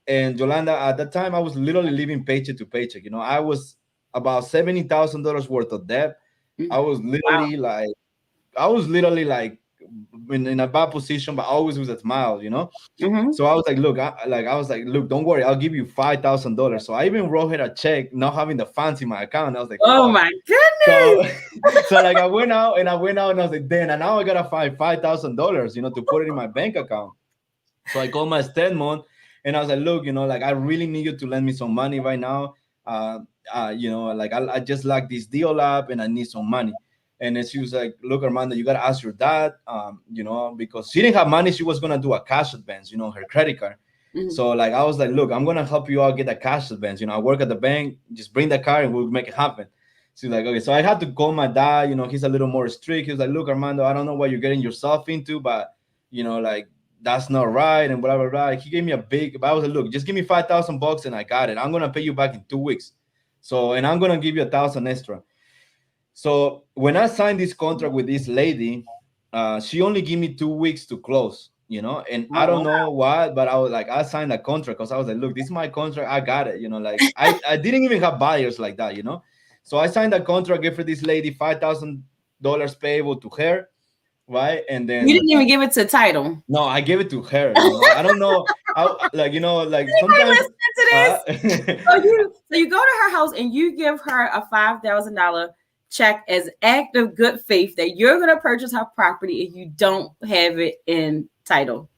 And Yolanda, at that time, I was literally living paycheck to paycheck. I was about $70,000 worth of debt. I Mm. was Wow. literally like in a bad position, but always with a smile, you know. Mm-hmm. So I was like, look, I was like, look, don't worry, I'll give you $5,000. So I even wrote her a check, not having the funds in my account. I was like, Oh fuck. my So, goodness. so like I went out and I was like, damn, and now I gotta find $5,000, to put it in my bank account. So I called my stepmom and I was like, look, like I really need you to lend me some money right now. Uh, like I just like this deal up and I need some money. And then she was like, look, Armando, you gotta ask your dad, because she didn't have money. She was gonna do a cash advance, her credit card. Mhm. So like I was like, look, I'm gonna help you out get a cash advance. I work at the bank, just bring the car and we'll make it happen. She's like, okay. So I had to call my dad, he's a little more strict. He was like, look, Armando, I don't know what you're getting yourself into, but like that's not right and blah blah blah. He gave me a big, but I was like, look, just give me $5,000 and I got it. I'm gonna pay you back in 2 weeks. So and I'm gonna give you 1,000 extra. So when I signed this contract with this lady, she only gave me 2 weeks to close, and I Oh don't wow. know why, but I was like, I signed a contract because I was like, look, this is my contract, I got it, like I didn't even have buyers like that. So I signed a contract, gave for this lady $5,000 payable to her, right? And You then didn't even give it to title. no, I gave it to her. I don't know. Like like Anybody sometimes. listening to Uh, this? So you go to her house and you give her a $5,000 check as act of good faith that you're gonna purchase her property and you don't have it in title.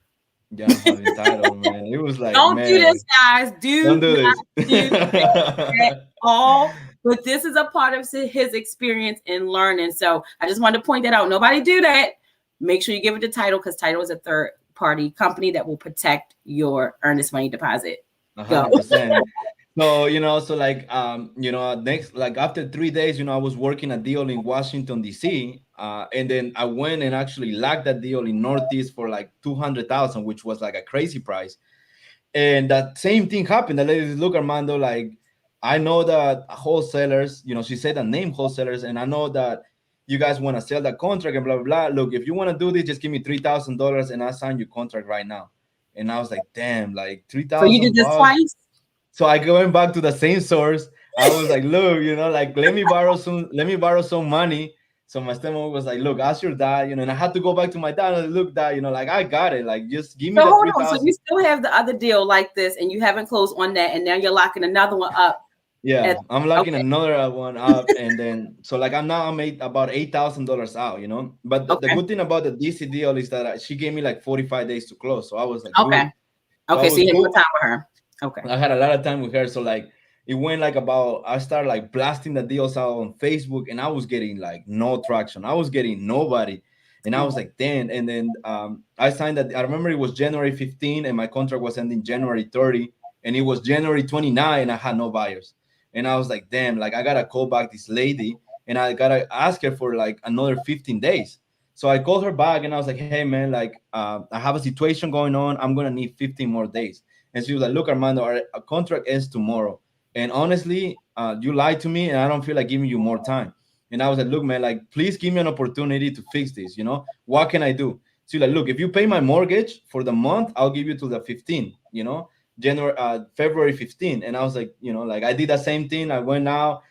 yeah, I don't have entitled, man. It was like, Don't do this, man, guys. don't Do do not this. do that at all. But this is a part of his experience in learning. So I just wanted to point that out. Nobody do that. Make sure you give it to title because title is a third party company that will protect your earnest money deposit. Go. 100%. So so like next, like after 3 days, I was working a deal in Washington D.C. And then I went and actually locked that deal in Northeast for like 200,000, which was like a crazy price. And that same thing happened. The lady said, look, Armando, like I know that wholesalers, she said the name wholesalers, and I know that you guys want to sell the contract and blah blah blah. Look, if you want to do this, just give me $3,000 and I'll sign your contract right now. And I was like, damn, like three So you did thousand this bucks. twice? So I went back to the same source. I was like, look, like let me borrow some money. So my stepmom was like, look, ask your dad, and I had to go back to my dad and look, dad, like I got it. Like just give me So the hold three on. So you thousand. still have the other deal like this and you haven't closed on that and now you're locking another one up. Yeah, At, I'm locking okay. another one up, and then so like I made about $8,000 out, But the Okay. good thing about the DC deal is that she gave me like 45 days to close, so I was like good. Okay. So I Okay. So was you had more cool. time with her. Okay. I had a lot of time with her, so like it went like about I started like blasting the deals out on Facebook, and I was getting like no traction. I was getting nobody, and I was Oh, like, damn. And then I signed that. I remember it was January 15, and my contract was ending January 30, and it was January 29, and I had no buyers. And I was like, damn, like I gotta call back this lady, and I gotta ask her for like another 15 days. So I called her back, and I was like, hey man, like I have a situation going on. I'm gonna need 15 more days. And she was like, look, Armando, our contract ends tomorrow. And honestly, you lied to me and I don't feel like giving you more time. And I was like, look, man, like, please give me an opportunity to fix this. What can I do? She's like, look, if you pay my mortgage for the month, I'll give you to the 15, February 15. And I was like, like I did the same thing. I went out,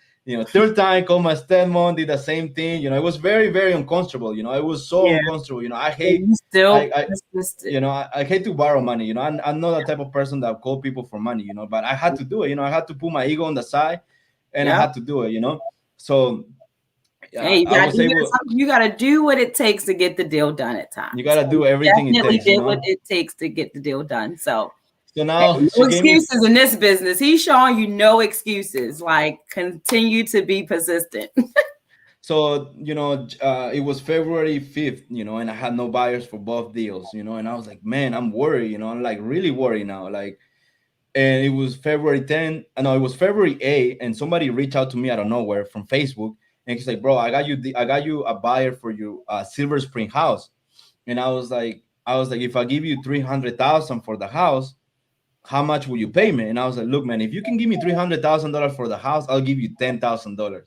third time, called my stepmom, did the same thing. It was very, very uncomfortable. It was so yeah. uncomfortable. I And hate, you still I persisted. I hate to borrow money. I'm not the type of person that call people for money. But I had to do it. I had to put my ego on the side, and I Yep. had to do it. So Hey, I was able. you gotta do what it takes to get the deal done at You times. gotta And do you everything it definitely takes. did what it takes to get the deal done. So So hey, now no she gave me. excuses in this business. He's showing you no excuses. Like continue to be persistent. So it was February 5th. And I had no buyers for both deals. And I was like, man, I'm worried. I'm like really worried now. Like. And it was February 10th. No, it was February 8th, and somebody reached out to me out of nowhere from Facebook, and he's like, "Bro, I got you a buyer for your Silver Spring house." And I was like, if I give you 300,000 for the house, how much will you pay me? And I was like, look, man, if you can give me $300,000 for the house, I'll give you $10,000.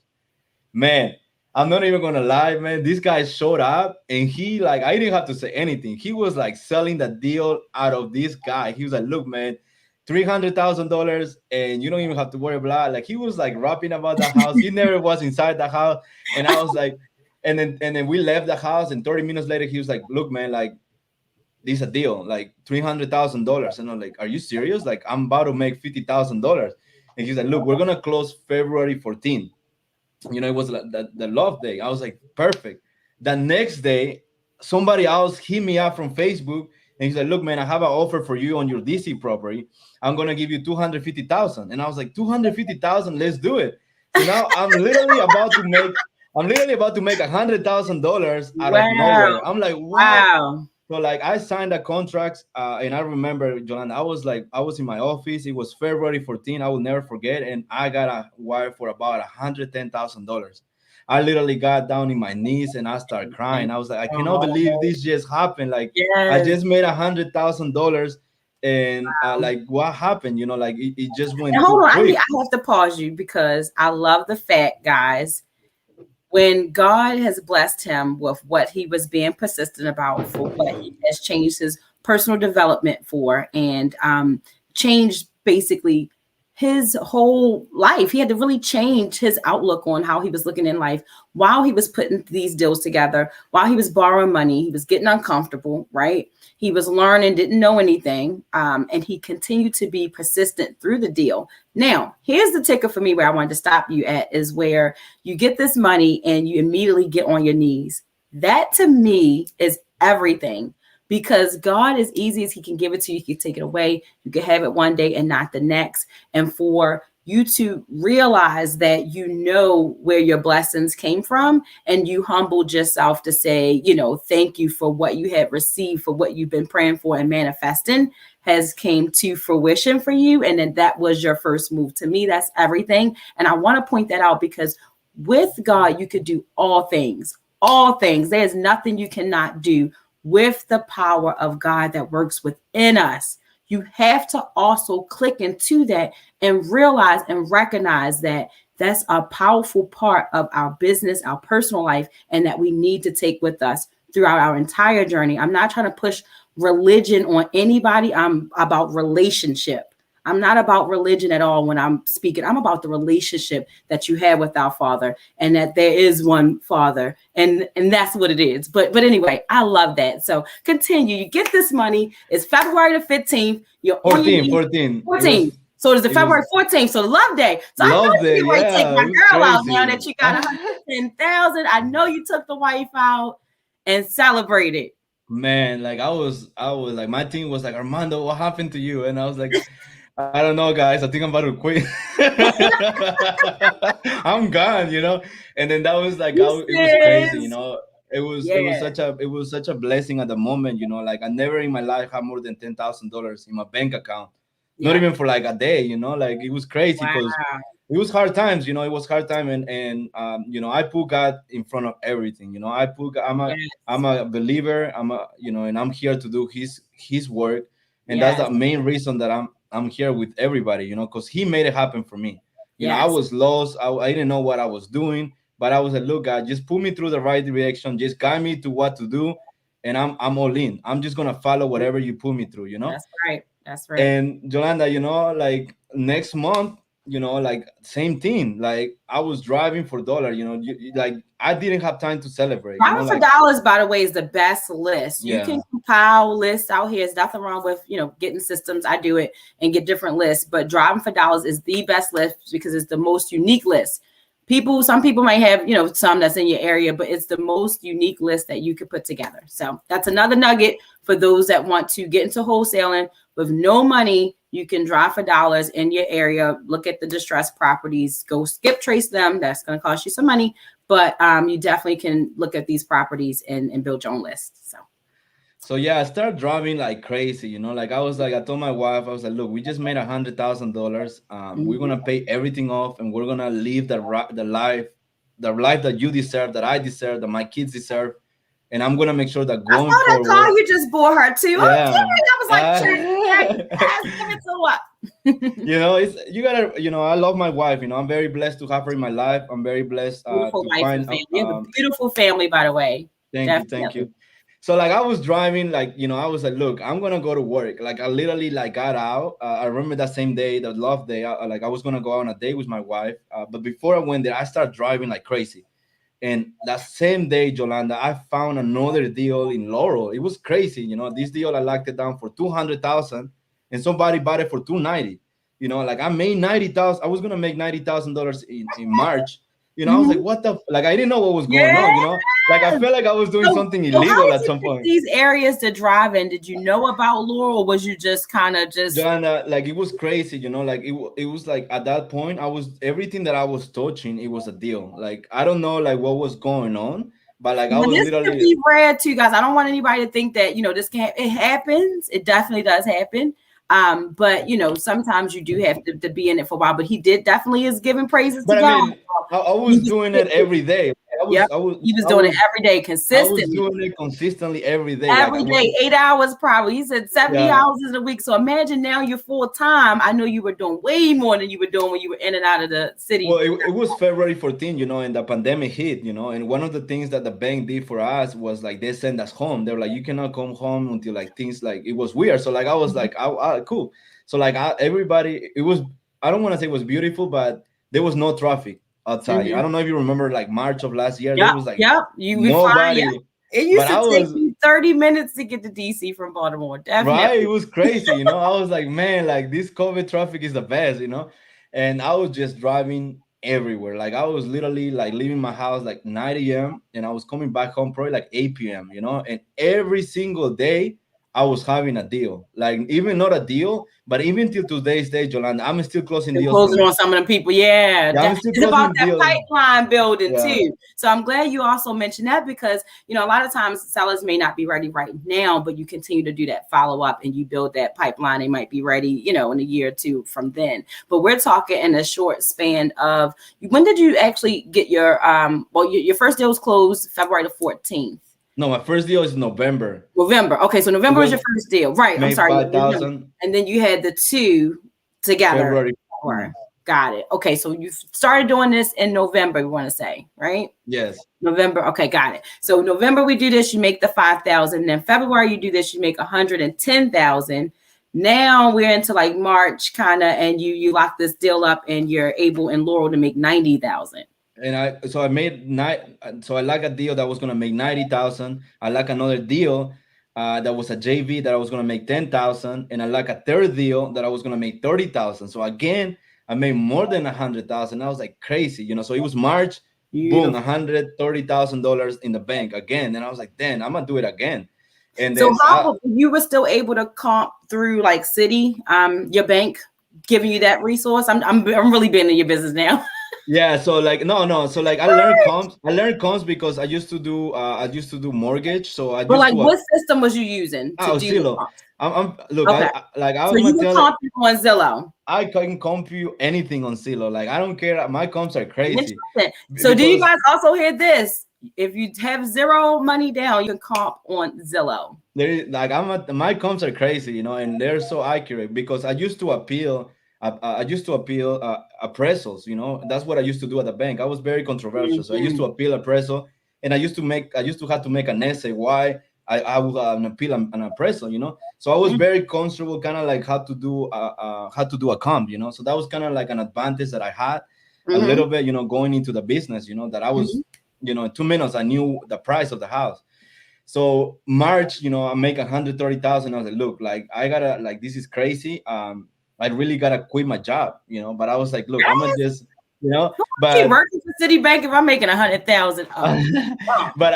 Man, I'm not even gonna lie, man. This guy showed up and he like I didn't have to say anything. He was like selling the deal out of this guy. He was like, look, man, $300,000 and you don't even have to worry blah. Like he was like rapping about the house. He never was inside the house. And I was like, And then we left the house, and 30 minutes later, he was like, "Look, man, like this is a deal, like $300,000." And I'm like, "Are you serious? Like I'm about to make $50,000." And he's like, "Look, we're gonna close February 14th." It was like the love day. I was like, perfect. The next day, somebody else hit me up from Facebook, and he's like, "Look, man, I have an offer for you on your DC property. I'm gonna give you 250,000." And I was like, 250,000, let's do it. So now I'm literally about to make $100,000 out of Wow. nowhere. I'm like, what? Wow. So like I signed a contract, and I remember, Jolanda, I was in my office. It was February 14th. I will never forget, and I got a wire for about $110,000. I literally got down in my knees and I started crying. I was like, I cannot believe Oh, this just happened. Like I yes. just made $100,000, and like what happened? Like it just And went hold too on, quick. I have to pause you because I love the fact, guys, when God has blessed him with what he was being persistent about, for what he has changed his personal development for, and changed basically his whole life. He had to really change his outlook on how he was looking in life while he was putting these deals together, while he was borrowing money. He was getting uncomfortable, right? He was learning, didn't know anything, and he continued to be persistent through the deal. Now, here's the ticker for me where I wanted to stop you at, is where you get this money and you immediately get on your knees. That to me is everything, because God, as easy as he can give it to you, he can take it away. You can have it one day and not the next. And for you to realize that you know where your blessings came from, and you humbled yourself to say, thank you for what you had received, for what you've been praying for and manifesting has came to fruition for you. And then that was your first move. To me, that's everything. And I want to point that out, because with God, you could do all things, all things. There's nothing you cannot do with the power of God that works within us. You have to also click into that and realize and recognize that that's a powerful part of our business, our personal life, and that we need to take with us throughout our entire journey. I'm not trying to push religion on anybody. I'm about relationship. I'm not about religion at all when I'm speaking. I'm about the relationship that you have with our Father, and that there is one Father, and that's what it is. But anyway, I love that. So continue. You get this money. It's February the 15th. You're on your 14, knees. 14. It 14. was So it's the it was February 14th. So love day. So I know love you day. get ready to take Yeah, my it was girl out now crazy. that you got 110,000. I know you took the wife out and celebrated. Man, like I was like, my team was like, "Armando, what happened to you?" And I was like, "I don't know, guys. I think I'm about to quit. I'm gone." And then that was like, You it was crazy. says, It was yeah. such a blessing at the moment. Like I never in my life had more than $10,000 in my bank account, not Yeah. even for like a day. Like it was crazy Wow. because it was hard times. It was hard time, and I put God in front of everything. I put I'm Yes. a believer. And I'm here to do his work, and that's the Yes. main reason that I'm here with everybody. Because he made it happen for me. I Yes. was lost. I didn't know what I was doing, but I was like, look, God, just put me through the right direction. Just guide me to what to do, and I'm all in. I'm just gonna follow whatever you put me through. That's right. That's right. And Yolanda, like next month, like same thing. Like I was driving for dollar. Like I didn't have time to celebrate. Driving for Like dollars, by the way, is the best list. You can yeah, compile lists out here. There's nothing wrong with, getting systems. I do it and get different lists, but driving for dollars is the best list because it's the most unique list. Some people might have, some that's in your area, but it's the most unique list that you could put together. So that's another nugget for those that want to get into wholesaling with no money. You can drive for dollars in your area, look at the distressed properties, go skip trace them. That's going to cost you some money, but you definitely can look at these properties and build your own list. so yeah, I started driving like crazy. Like I told my wife, I was like, look, we just made $100,000. We're Mhm. gonna pay everything off, and we're gonna live the life that you deserve, that I deserve, that my kids deserve, and I'm gonna make sure that I saw going that car forward, you just bought her too. Okay, yeah. I was like, check, check, uh, yes, give it to what? it's you gotta. I love my wife. I'm very blessed to have her in my life. I'm very blessed Beautiful to wife and find. family. You have a beautiful family, by the way. Thank you, thank Definitely. you. So like I was driving, like I was like, look, I'm gonna go to work. Like I literally like got out. I remember that same day, the love day. Like I was gonna go out on a date with my wife. But before I went there, I started driving like crazy. And that same day, Yolanda, I found another deal in Laurel. It was crazy, This deal I locked it down for 200,000, and somebody bought it for 290. Like I made 90,000. I was gonna make $90,000 in March. I was like, Mhm. what the? Like I didn't know what was going Yeah. on. Like I felt like I was doing something So how illegal did at you some pick point. these areas to drive in? Did you know about Laurel, or was you just kind of just? Joanna, like it was crazy, like it was like at that point, I was everything that I was touching, it was a deal. Like I don't know like what was going on, but like I Now, was this could literally be rare too, guys. I don't want anybody to think that this can't. It happens. It definitely does happen. But sometimes you do have to be in it for a while. But he did definitely is giving praises to but I God. mean I He was was, doing it every day. I yep, was I was he was I doing it was every day, I was consistently. doing it consistently every day. Like I Every was day, 8 hours probably. He said 70 yeah. hours in a week. So imagine now you're full time. I know you were doing way more than you were doing when you were in and out of the Well, city. it was February 14, and the pandemic hit, and one of the things that the bank did for us was like they sent us home. They were like, you cannot come home until like things like it was weird. So like I was like, cool. So like everybody, it was I don't want to say it was beautiful, but there was no traffic outside. I Mm-hmm. don't know if you remember like March of last year, there Yep, was like yep. You would find, yep. nobody. It But used to I take was me 30 minutes to get to DC from Baltimore. right, it Definitely. was crazy, I was like, man, like this COVID traffic is the best, and I was just driving everywhere. Like I was literally like leaving my house like 9 a.m. and I was coming back home probably like 8 p.m. And every single day I was having a deal. Like even not a deal, but even till today's day, Jolanda, I'm still closing And deals closing from on some of them people. Yeah. yeah, I'm still It's about closing that deals. pipeline building Yeah. too. So I'm glad you also mentioned that because, a lot of times sellers may not be ready right now, but you continue to do that follow up and you build that pipeline. They might be ready, in a year or two from then. But we're talking in a short span of when did you actually get your first deal was closed February the 14th. No, my first deal is November. November. Okay, so It November was was your first deal. Right. I'm May sorry. 5,000 And then you had the two together. February. Or got it. Okay, so you started doing this in November, we want to say, right? Yes. November. Okay, got it. So November we do this, you make the 5,000. Then February you do this, you make 110,000. Now we're into like March kind of, and you lock this deal up, and you're able in Laurel to make 90,000. And I made so I like a deal that was gonna make 90,000. I like another deal that was a JV that I was gonna make 10,000, and I like a third deal that I was gonna make 30,000. So again, I made more than 100,000. I was like crazy, So it was March, boom, Beautiful. $130,000 in the bank again, and I was like, damn, I'm gonna do it again. And So then how you were still able to comp through like Citi, your bank giving you that resource? I'm really been in your business now. yeah, so like no, so like I learned comps because I used to do mortgage, so I But used like, to what system was you using to do the Zillow. comps? I'm look, Okay, I so was you gonna were tell it. comping on Zillow. I can compute anything on Zillow. Like I don't care. My comps are crazy Interesting. So do you because guys also hear this? If you have zero money down, you can comp on Zillow. there is like my comps are crazy, and they're so accurate because I used to appeal. I used to appeal appraisals. That's what I used to do at the bank. I was very controversial, so I used to Mhm. appeal appraisal, and I used to have to make an essay why I would appeal an appraisal. So I was very comfortable, kind of like how to do a comp. So that was kind of like an advantage that I had a Mhm. little bit. Going into the business. That I was. Mhm. In 2 minutes I knew the price of the house. So March, I make 130,000. I was like, look, like I gotta, like this is crazy. I really gotta quit my job, But I was like, look, I'm gonna just, Keep but working for Citibank if I'm making 100,000. Oh, but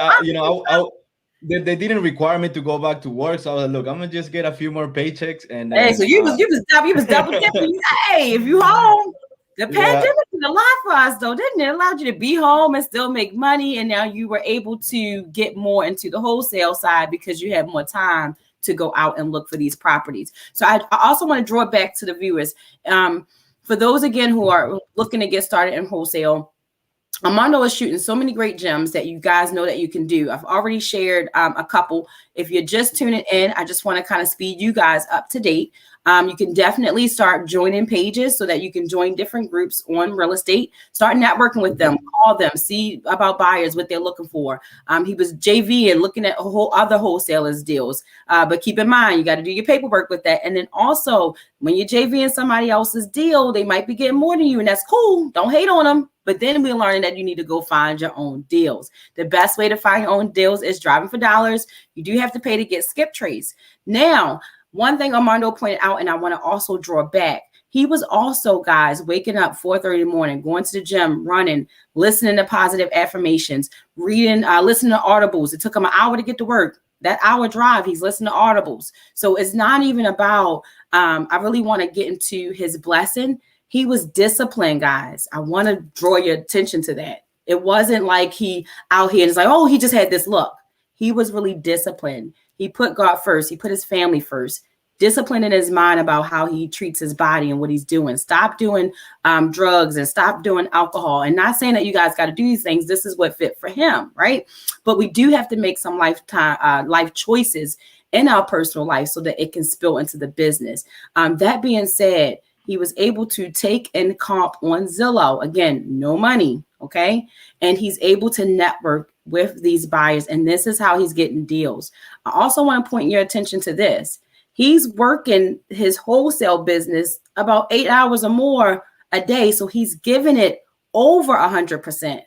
they didn't require me to go back to work. So I was like, look, I'm gonna just get a few more paychecks and hey, so then you was double dipping. Hey, if you home, the yeah. pandemic did a lot for us though, didn't it? It allowed you to be home and still make money, and now you were able to get more into the wholesale side because you had more time to go out and look for these properties. So I also want to draw it back to the viewers. For those again who are looking to get started in wholesale, Armando is shooting so many great gems that you guys know that you can do. I've already shared a couple. If you're just tuning in, I just want to kind of speed you guys up to date. You can definitely start joining pages so that you can join different groups on real estate. Start networking with them, call them, see about buyers, what they're looking for. He was JV and looking at other wholesalers deals. But keep in mind, you got to do your paperwork with that. And then also, when you're JV in somebody else's deal, they might be getting more than you, and that's cool. Don't hate on them. But then we're learning that you need to go find your own deals. The best way to find your own deals is driving for dollars. You do have to pay to get skip trace. Now, one thing Armando pointed out, and I want to also draw back. He was also, guys, waking up 4:30 in the morning, going to the gym, running, listening to positive affirmations, reading, listening to audibles. It took him an hour to get to work. That hour drive, he's listening to audibles. So it's not even about, I really want to get into his blessing. He was disciplined, guys. I want to draw your attention to that. It wasn't like he out here and it's like, oh, he just had this look. He was really disciplined. He put God first. He put his family first. Discipline in his mind about how he treats his body and what he's doing. Stop doing drugs and stop doing alcohol. And not saying that you guys got to do these things. This is what fit for him, right? But we do have to make some life choices in our personal life so that it can spill into the business. That being said, he was able to take and comp on Zillow. Again, no money, okay? And he's able to network with these buyers, and this is how he's getting deals. I also want to point your attention to this. He's working his wholesale business about 8 hours or more a day, so he's giving it over 100%,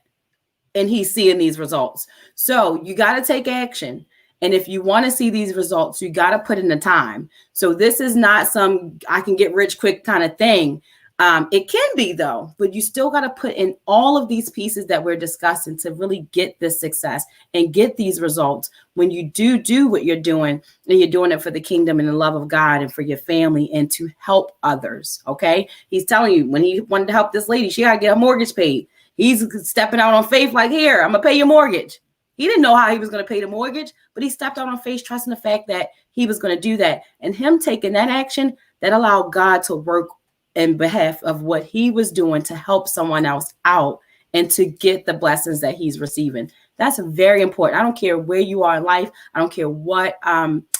and he's seeing these results. So you got to take action. And if you want to see these results, you got to put in the time. So this is not some I can get rich quick kind of thing. It can be, though, but you still got to put in all of these pieces that we're discussing to really get this success and get these results. When you do what you're doing, and you're doing it for the kingdom and the love of God and for your family and to help others. Okay. He's telling you when he wanted to help this lady, she got to get a mortgage paid. He's stepping out on faith like, here, I'm going to pay your mortgage. He didn't know how he was going to pay the mortgage, but he stepped out on faith, trusting the fact that he was going to do that. And him taking that action, that allowed God to work in behalf of what he was doing to help someone else out and to get the blessings that he's receiving. That's very important. I don't care where you are in life. I don't care what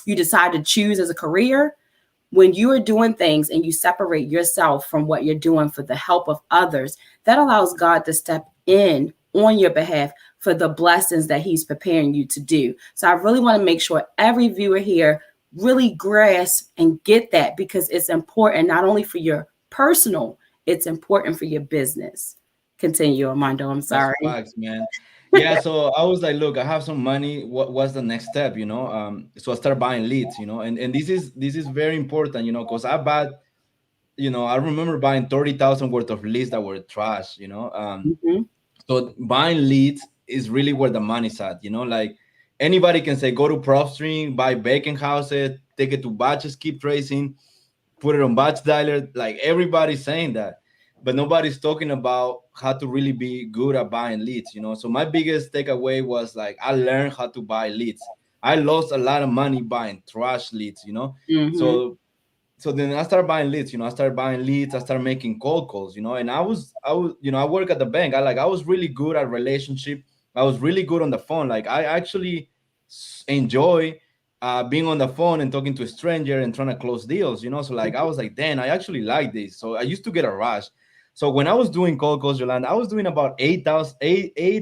you decide to choose as a career. When you are doing things and you separate yourself from what you're doing for the help of others, that allows God to step in on your behalf for the blessings that he's preparing you to do. So I really want to make sure every viewer here really grasp and get that, because it's important not only for your personal, it's important for your business. Continue, Armando. I'm sorry. That's facts, man. Yeah, so I was like, look, I have some money. What's the next step? So I start buying leads, and this is very important, because I remember buying 30,000 worth of leads that were trash, Mm-hmm. So buying leads is really where the money's at, like anybody can say, go to PropStream, buy bacon houses, take it to batches, keep tracing, put it on batch dialer. Like everybody's saying that, but nobody's talking about how to really be good at buying leads, So my biggest takeaway was like, I learned how to buy leads. I lost a lot of money buying trash leads, Mm-hmm. So then I started buying leads, I started buying leads, I started making cold calls, and I work at the bank. I was really good at relationship. I was really good on the phone. Like I actually enjoy being on the phone and talking to a stranger and trying to close deals, So like, I was like, damn, I actually like this. So I used to get a rush. So when I was doing cold calls, Yolanda, I was doing about 8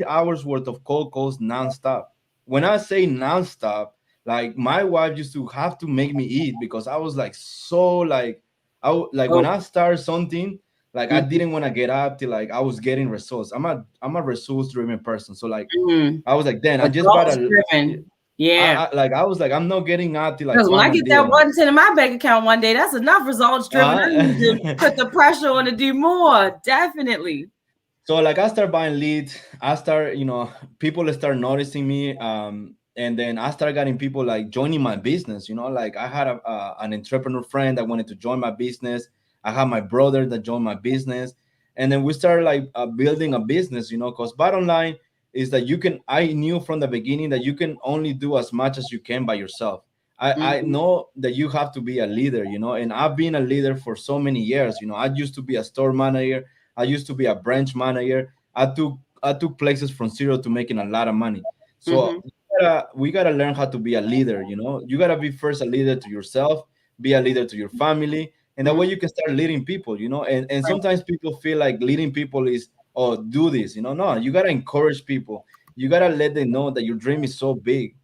hours worth of cold calls nonstop. When I say nonstop, like my wife used to have to make me eat, because I was like, so like, when Oh, I start something, like I mm-hmm. didn't want to get up till like I was getting results. I'm a results driven person. So like Mm-hmm. I was like, then I just bought Results a, driven. Yeah. I was like, I'm not getting up till I Because when I find a get that deal. 110 in my bank account one day, that's enough results driven. I need to Uh, put the pressure on to do more. Definitely. so like I start buying leads. I start, people start noticing me. And then I start getting people like joining my business. Like I had an entrepreneur friend that wanted to join my business. I had my brother that joined my business, and then we started like building a business. Because bottom line is that I knew from the beginning that you can only do as much as you can by yourself. I Mm-hmm. know that you have to be a leader, and I've been a leader for so many years. I used to be a store manager. I used to be a branch manager. I took places from zero to making a lot of money. So Mm-hmm. we gotta learn how to be a leader. You gotta be first a leader to yourself, be a leader to your family, and that Mm-hmm. way you can start leading people. And Right. sometimes people feel like leading people is, oh, do this. No, you gotta encourage people. You gotta let them know that your dream is so big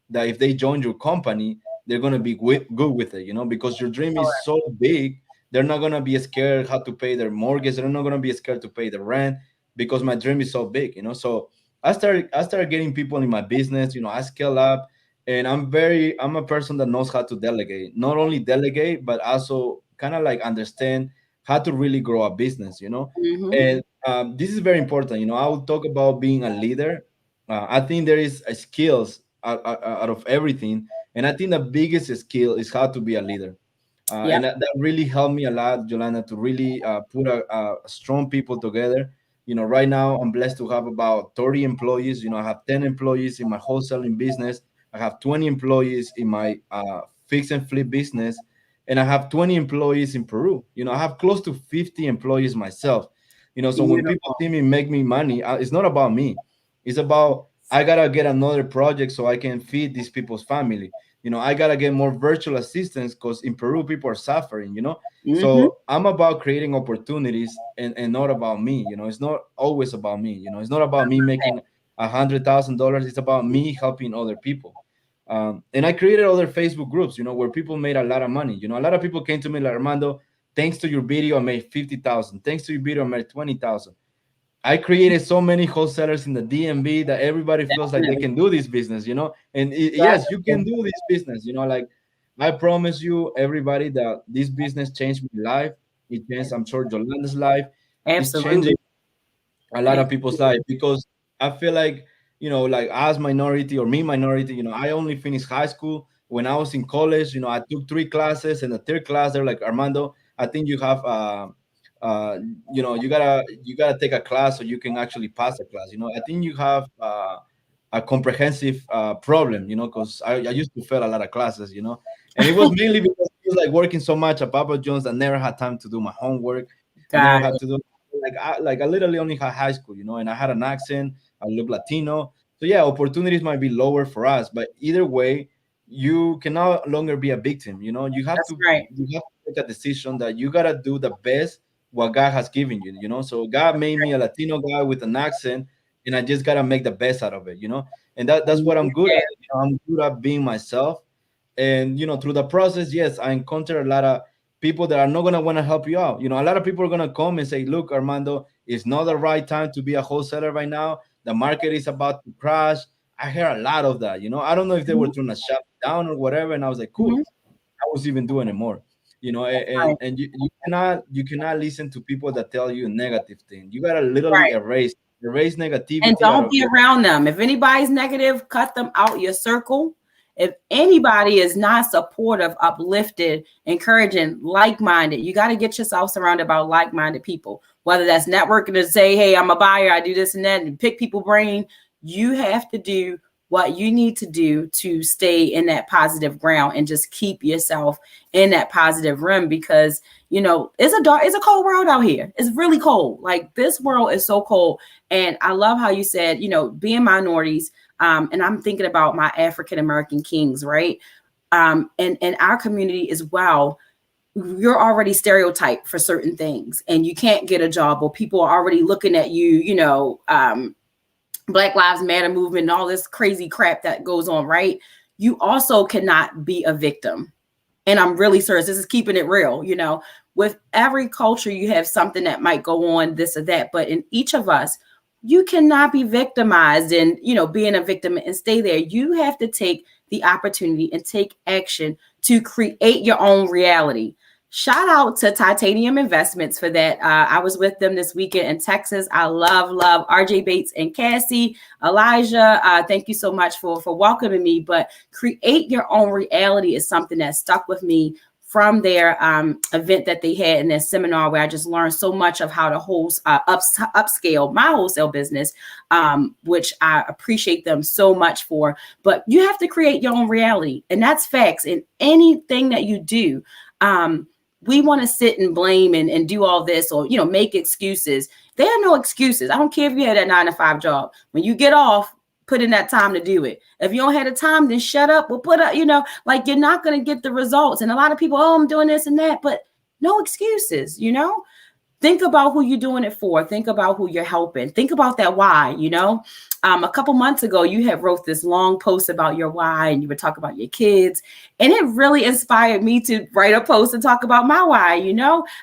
that if they join your company, they're gonna be good with it. Because your dream is so big, they're not gonna be scared how to pay their mortgage. They're not gonna be scared to pay the rent. because my dream is so big, you know. So I started getting people in my business, you know. I scale up, and I'm a person that knows how to delegate. Not only delegate, but also kind of like understand how to really grow a business, you know. Mm-hmm. And this is very important, you know. I will talk about being a leader. I think there is a skills out of everything, and I think the biggest skill is how to be a leader. And Yep. that really helped me a lot, Jolanda, to really put a strong people together. You know, right now I'm blessed to have about 30 employees. You know, I have 10 employees in my wholesaling business. I have 20 employees in my fix and flip business, and I have 20 employees in Peru. You know, I have close to 50 employees myself. You know, so when people Beautiful. see me make me money, it's not about me. It's about I gotta get another project so I can feed these people's family. You know, I gotta get more virtual assistants because in Peru people are suffering, you know. Mm-hmm. So I'm about creating opportunities, and not about me. You know, it's not always about me. You know, it's not about me making $100,000. It's about me helping other people. And I created other Facebook groups, you know, where people made a lot of money. You know, a lot of people came to me like, Armando, thanks to your video I made 50,000, thanks to your video I made 20,000. I created so many wholesalers in the DMV that everybody feels like they Definitely. can do this business, you know. And yes, you can Definitely. do this business, you know. Like I promise you, everybody, that this business changed my life. It changed, I'm sure, Jolanda's life. It's Absolutely. changing a lot of people's life, because I feel like, you know, like as minority or me minority, you know, I only finished high school. When I was in college, you know, I took 3 classes, and the third class they're like, Armando, I think you have uh you know, you gotta take a class so you can actually pass a class. You know, I think you have a comprehensive problem, you know, because I used to fail a lot of classes, you know. And it was mainly because I was like working so much at Papa John's. I never had time to do my homework. I never Got had it. to do, like I literally only had high school, you know, and I had an accent. I look Latino, so yeah, opportunities might be lower for us, but either way, you can no longer be a victim. You know, That's right. you have to make a decision that you gotta do the best what God has given you. You know, so God made me a Latino guy with an accent, and I just gotta make the best out of it. You know, and that's what I'm good Yeah. at. You know, I'm good at being myself, and you know, through the process, yes, I encounter a lot of people that are not going to want to help you out. You know, a lot of people are going to come and say, look, Armando, it's not the right time to be a wholesaler right now. The market is about to crash. I hear a lot of that. You know, I don't know if they were Mhm. trying to shut down or whatever. And I was like, cool. Mhm. I was even doing it more. You know, Right. and you cannot listen to people that tell you negative things. You gotta literally Right. erase And negativity out don't of be your. around them. If anybody's negative, cut them out your circle. If anybody is not supportive, uplifted, encouraging, like-minded, you got to get yourself surrounded by like-minded people. Whether that's networking to say, "Hey, I'm a buyer, I do this and that," and pick people brain. You have to do what you need to do to stay in that positive ground and just keep yourself in that positive rim, because it's a cold world out here. It's really cold. Like, this world is so cold. And I love how you said, being minorities, and I'm thinking about my African American kings, right? And our community as well. You're already stereotyped for certain things, and you can't get a job, or people are already looking at you. Black Lives Matter movement and all this crazy crap that goes on, right? You also cannot be a victim. And I'm really serious. This is keeping it real. With every culture, you have something that might go on, this or that. But in each of us, you cannot be victimized and, being a victim and stay there. You have to take the opportunity and take action to create your own reality. Shout out to Titanium Investments for that. I was with them this weekend in Texas. I love RJ Bates and Cassie, Elijah. Thank you so much for welcoming me. But create your own reality is something that stuck with me from their event that they had in their seminar, where I just learned so much of how to upscale my wholesale business, which I appreciate them so much for. But you have to create your own reality, and that's facts in anything that you do. We want to sit and blame and do all this, or make excuses. There are no excuses. I don't care if you had that 9 to 5 job. When you get off, put in that time to do it. If you don't have the time, then shut up. Or put up, like, you're not going to get the results. And a lot of people, oh, I'm doing this and that, but no excuses. Think about who you're doing it for. Think about who you're helping. Think about that why. A couple months ago, you had wrote this long post about your why, and you would talk about your kids. And it really inspired me to write a post and talk about my why.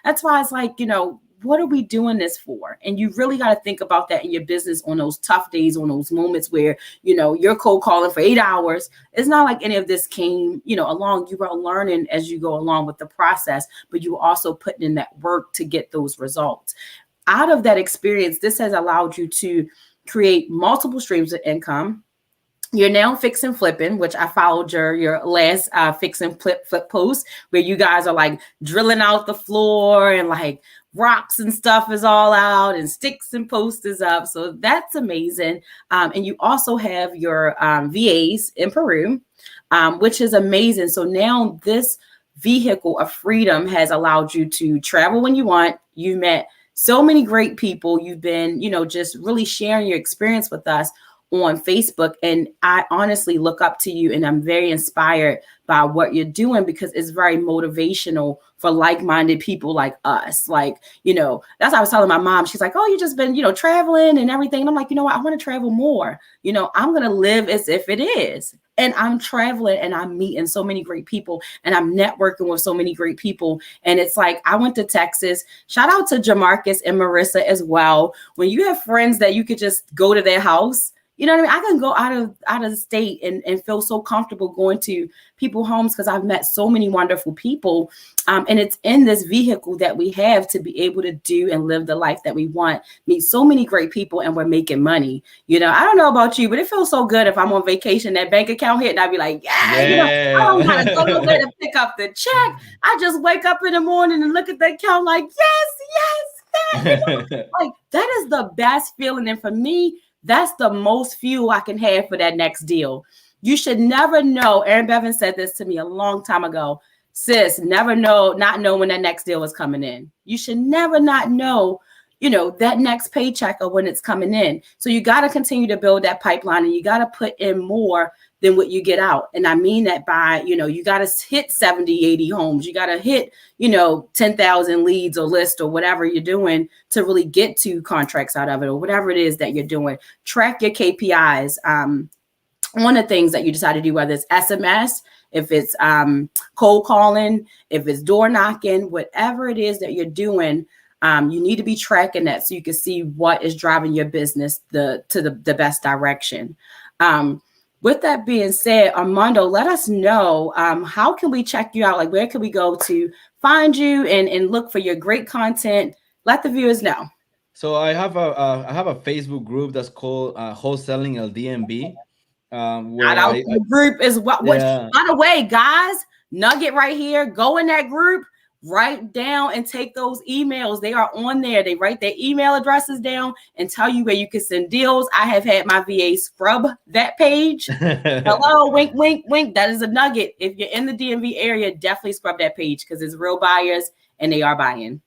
That's why it's like, what are we doing this for? And you really got to think about that in your business on those tough days, on those moments where, you're cold calling for 8 hours. It's not like any of this came, along. You were learning as you go along with the process, but you were also putting in that work to get those results. Out of that experience, this has allowed you to create multiple streams of income. You're now fix and flipping, which I followed your last fix and flip post where you guys are like drilling out the floor and like rocks and stuff is all out and sticks and posters up. So that's amazing. And you also have your VAs in Peru, which is amazing. So now this vehicle of freedom has allowed you to travel when you want. You met so many great people. You've been, just really sharing your experience with us on Facebook. And I honestly look up to you and I'm very inspired by what you're doing because it's very motivational for like-minded people like us. Like, that's what I was telling my mom. She's like, oh, you just been, traveling and everything. And I'm like, I want to travel more. I'm going to live as if it is. And I'm traveling and I'm meeting so many great people and I'm networking with so many great people. And it's like, I went to Texas. Shout out to Jamarcus and Marissa as well. When you have friends that you could just go to their house, you know what I mean? I can go out of the state and feel so comfortable going to people's homes because I've met so many wonderful people. And it's in this vehicle that we have to be able to do and live the life that we want, meet so many great people, and we're making money. I don't know about you, but it feels so good if I'm on vacation, that bank account hit, and I'd be like, I don't want to go nowhere to pick up the check. I just wake up in the morning and look at the account like, yes, like that is the best feeling. And for me, that's the most fuel I can have for that next deal. You should never know. Aaron Bevan said this to me a long time ago. Sis, not know when that next deal is coming in. You should never not know, that next paycheck or when it's coming in. So you got to continue to build that pipeline and you got to put in more than what you get out. And I mean that by, you got to hit 70, 80 homes. You got to hit, 10,000 leads or list or whatever you're doing to really get to contracts out of it or whatever it is that you're doing. Track your KPIs. One of the things that you decide to do, whether it's SMS, if it's cold calling, if it's door knocking, whatever it is that you're doing, you need to be tracking that so you can see what is driving your business to the best direction. With that being said, Armando, let us know, how can we check you out? Like, where can we go to find you and look for your great content? Let the viewers know. So I have a Facebook group that's called Wholesaling LDMB. Where the group is what. Yeah. By the way, guys, nugget right here. Go in that group. Write down and take those emails. They are on there. They write their email addresses down and tell you where you can send deals. I have had my VA scrub that page. Hello, wink, wink, wink. That is a nugget. If you're in the DMV area, definitely scrub that page because it's real buyers and they are buying.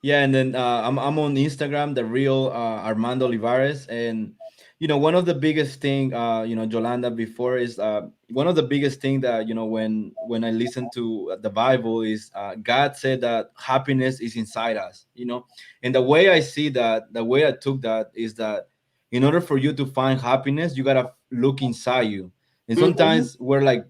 Yeah, and then I'm on Instagram, the real Armando Olivares, and one of the biggest thing, Yolanda, before is one of the biggest thing that, when I listen to the Bible is God said that happiness is inside us, and the way I see that, the way I took that is that in order for you to find happiness, you got to look inside you. And sometimes we're like,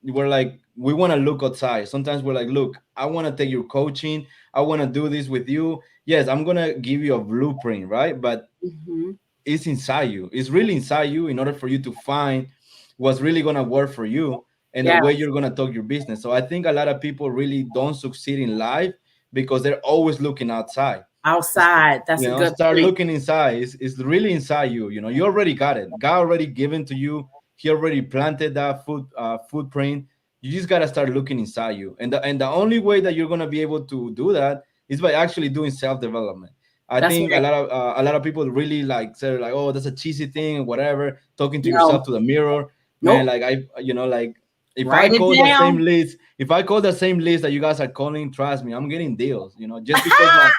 we want to look outside. Sometimes we're like, look, I want to take your coaching. I want to do this with you. Yes, I'm going to give you a blueprint, right? But it's inside you. It's really inside you in order for you to find what's really going to work for you and the way you're going to talk your business. So I think a lot of people really don't succeed in life because they're always looking outside. That's a good start point. looking inside. It's really inside you. You already got it. God already given to you. He already planted that footprint. You just got to start looking inside you. And the only way that you're going to be able to do that is by actually doing self-development. I think a lot of people really like say like, oh, that's a cheesy thing or whatever. Talking to yourself to the mirror, man. Like if I call the same list, that you guys are calling, trust me, I'm getting deals. Just because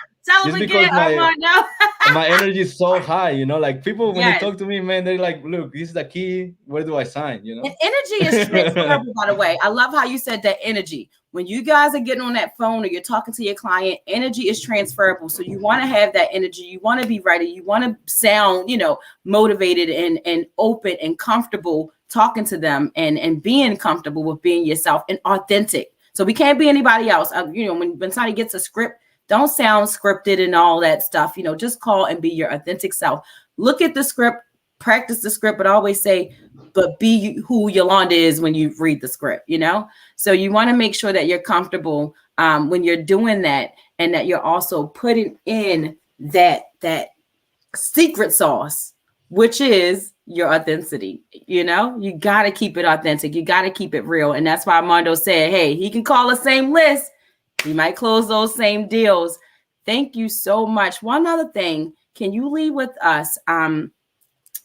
my energy is so high. Like people when they talk to me, man, they're like, look, this is the key. Where do I sign? And energy is transferable. By the way, I love how you said that energy. When you guys are getting on that phone or you're talking to your client, energy is transferable. So you want to have that energy. You want to be ready. You want to sound, motivated and open and comfortable talking to them and being comfortable with being yourself and authentic. So we can't be anybody else. When somebody gets a script, Don't sound scripted and all that stuff. Just call and be your authentic self. Look at the script, practice the script, but always say, but be who Yolanda is when you read the script. So you want to make sure that you're comfortable when you're doing that, and that you're also putting in that secret sauce, which is your authenticity. You got to keep it authentic. You got to keep it real. And that's why Armando said, hey, he can call the same list. He might close those same deals. Thank you so much. One other thing, can you leave with us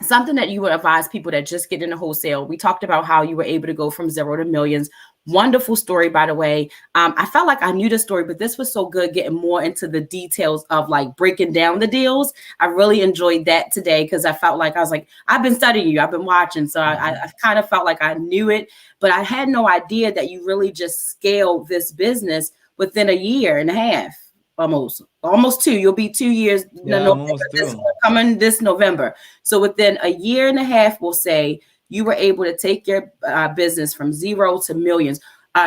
something that you would advise people that just get into wholesale? We talked about how you were able to go from 0 to millions. Wonderful story, by the way. I felt like I knew the story, but this was so good getting more into the details of like breaking down the deals. I really enjoyed that today because I felt like I've been studying you, I've been watching. So I kind of felt like I knew it, but I had no idea that you really just scaled this business within a year and a half. Almost 2. You'll be 2 years. Yeah, almost 2. Coming this November. So within a year and a half, we'll say, you were able to take your business from 0 to millions.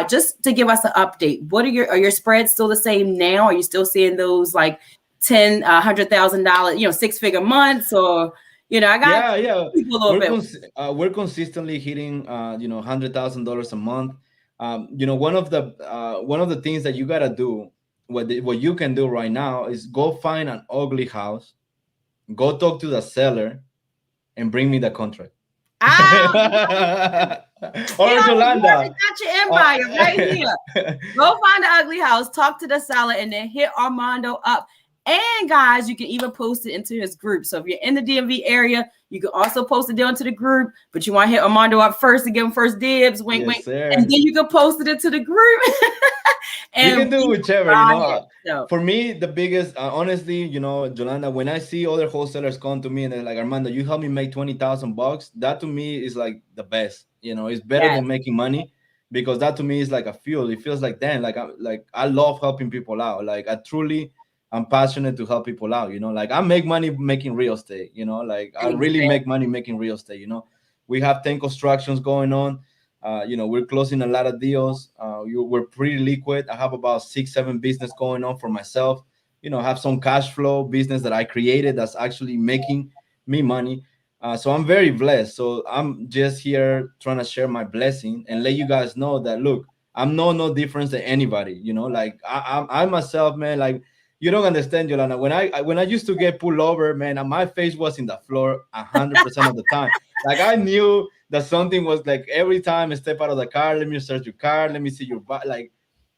Just to give us an update, are your spreads still the same now? Are you still seeing those like $10,000, $100,000, 6-figure months, or I got people a little bit. We're consistently hitting $100,000 a month. One of the things that you gotta do, what you can do right now is go find an ugly house, go talk to the seller, and bring me the contract. Or Yolanda, got your empire right here. Go find the ugly house, talk to the seller, and then hit Armando up. And guys, you can even post it into his group. So if you're in the DMV area, you can also post it down to the group, but you want to hit Armando up first to give him first dibs, wink, wink. Sir. And then you can post it into the group. And you can do whichever, For me, the biggest, honestly, Yolanda, when I see other wholesalers come to me and they're like, Armando, you help me make $20,000. That to me is like the best. It's better than making money, because that to me is like a fuel. It feels like, damn, I love helping people out. Like I'm passionate to help people out. I make money making real estate. I really make money making real estate. We have 10 constructions going on. We're closing a lot of deals. We're pretty liquid. I have about 6-7 business going on for myself. I have some cash flow business that I created that's actually making me money. So I'm very blessed. So I'm just here trying to share my blessing and let you guys know that, look, I'm no different than anybody. I myself, man, you don't understand, Yolanda. When I used to get pulled over, man, my face was in the floor 100% of the time. I knew that something was every time I step out of the car, let me search your car, let me see your body.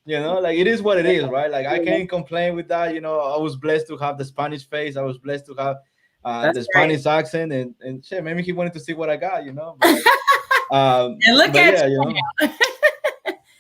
It is what it is, right? I can't complain with that. I was blessed to have the Spanish face. I was blessed to have the Spanish accent, and shit, maybe he wanted to see what I got, But, and look at you.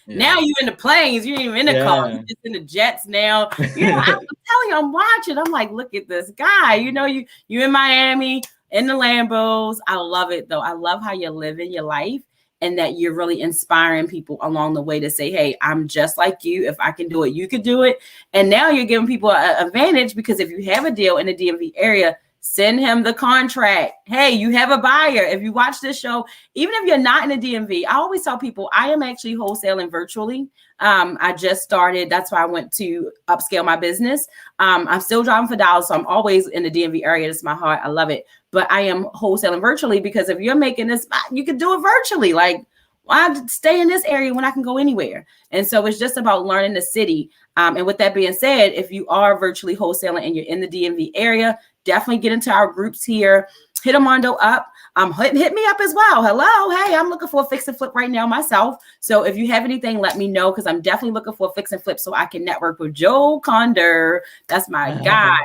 Now you in the planes, you ain't even in the car, you're just in the jets now. I'm telling you, I'm watching. I'm like, look at this guy. You in Miami in the Lambos. I love it though. I love how you're living your life, and that you're really inspiring people along the way to say, hey, I'm just like you. If I can do it, you could do it. And now you're giving people an advantage, because if you have a deal in the DMV area, send him the contract. Hey, you have a buyer. If you watch this show, even if you're not in the DMV, I always tell people I am actually wholesaling virtually. I just started. That's why I went to upscale my business. I'm still driving for dollars, so I'm always in the DMV area. That's my heart. I love it. But I am wholesaling virtually, because if you're making this, you can do it virtually. Why stay in this area when I can go anywhere? And so it's just about learning the city. And with that being said, if you are virtually wholesaling and you're in the DMV area, definitely get into our groups here. Hit Armando up. Hit me up as well. Hello. Hey, I'm looking for a fix and flip right now myself. So if you have anything, let me know, because I'm definitely looking for a fix and flip so I can network with Joe Conder. That's my guy.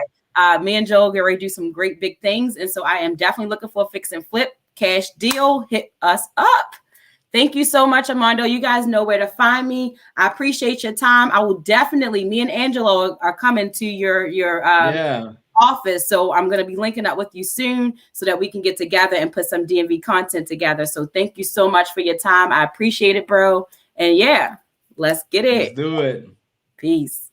Me and Joe get ready to do some great big things. And so I am definitely looking for a fix and flip cash deal. Hit us up. Thank you so much, Armando. You guys know where to find me. I appreciate your time. I will definitely, me and Angelo are coming to your office. So I'm going to be linking up with you soon so that we can get together and put some DMV content together. So thank you so much for your time. I appreciate it, bro. And yeah, let's get it. Let's do it. Peace.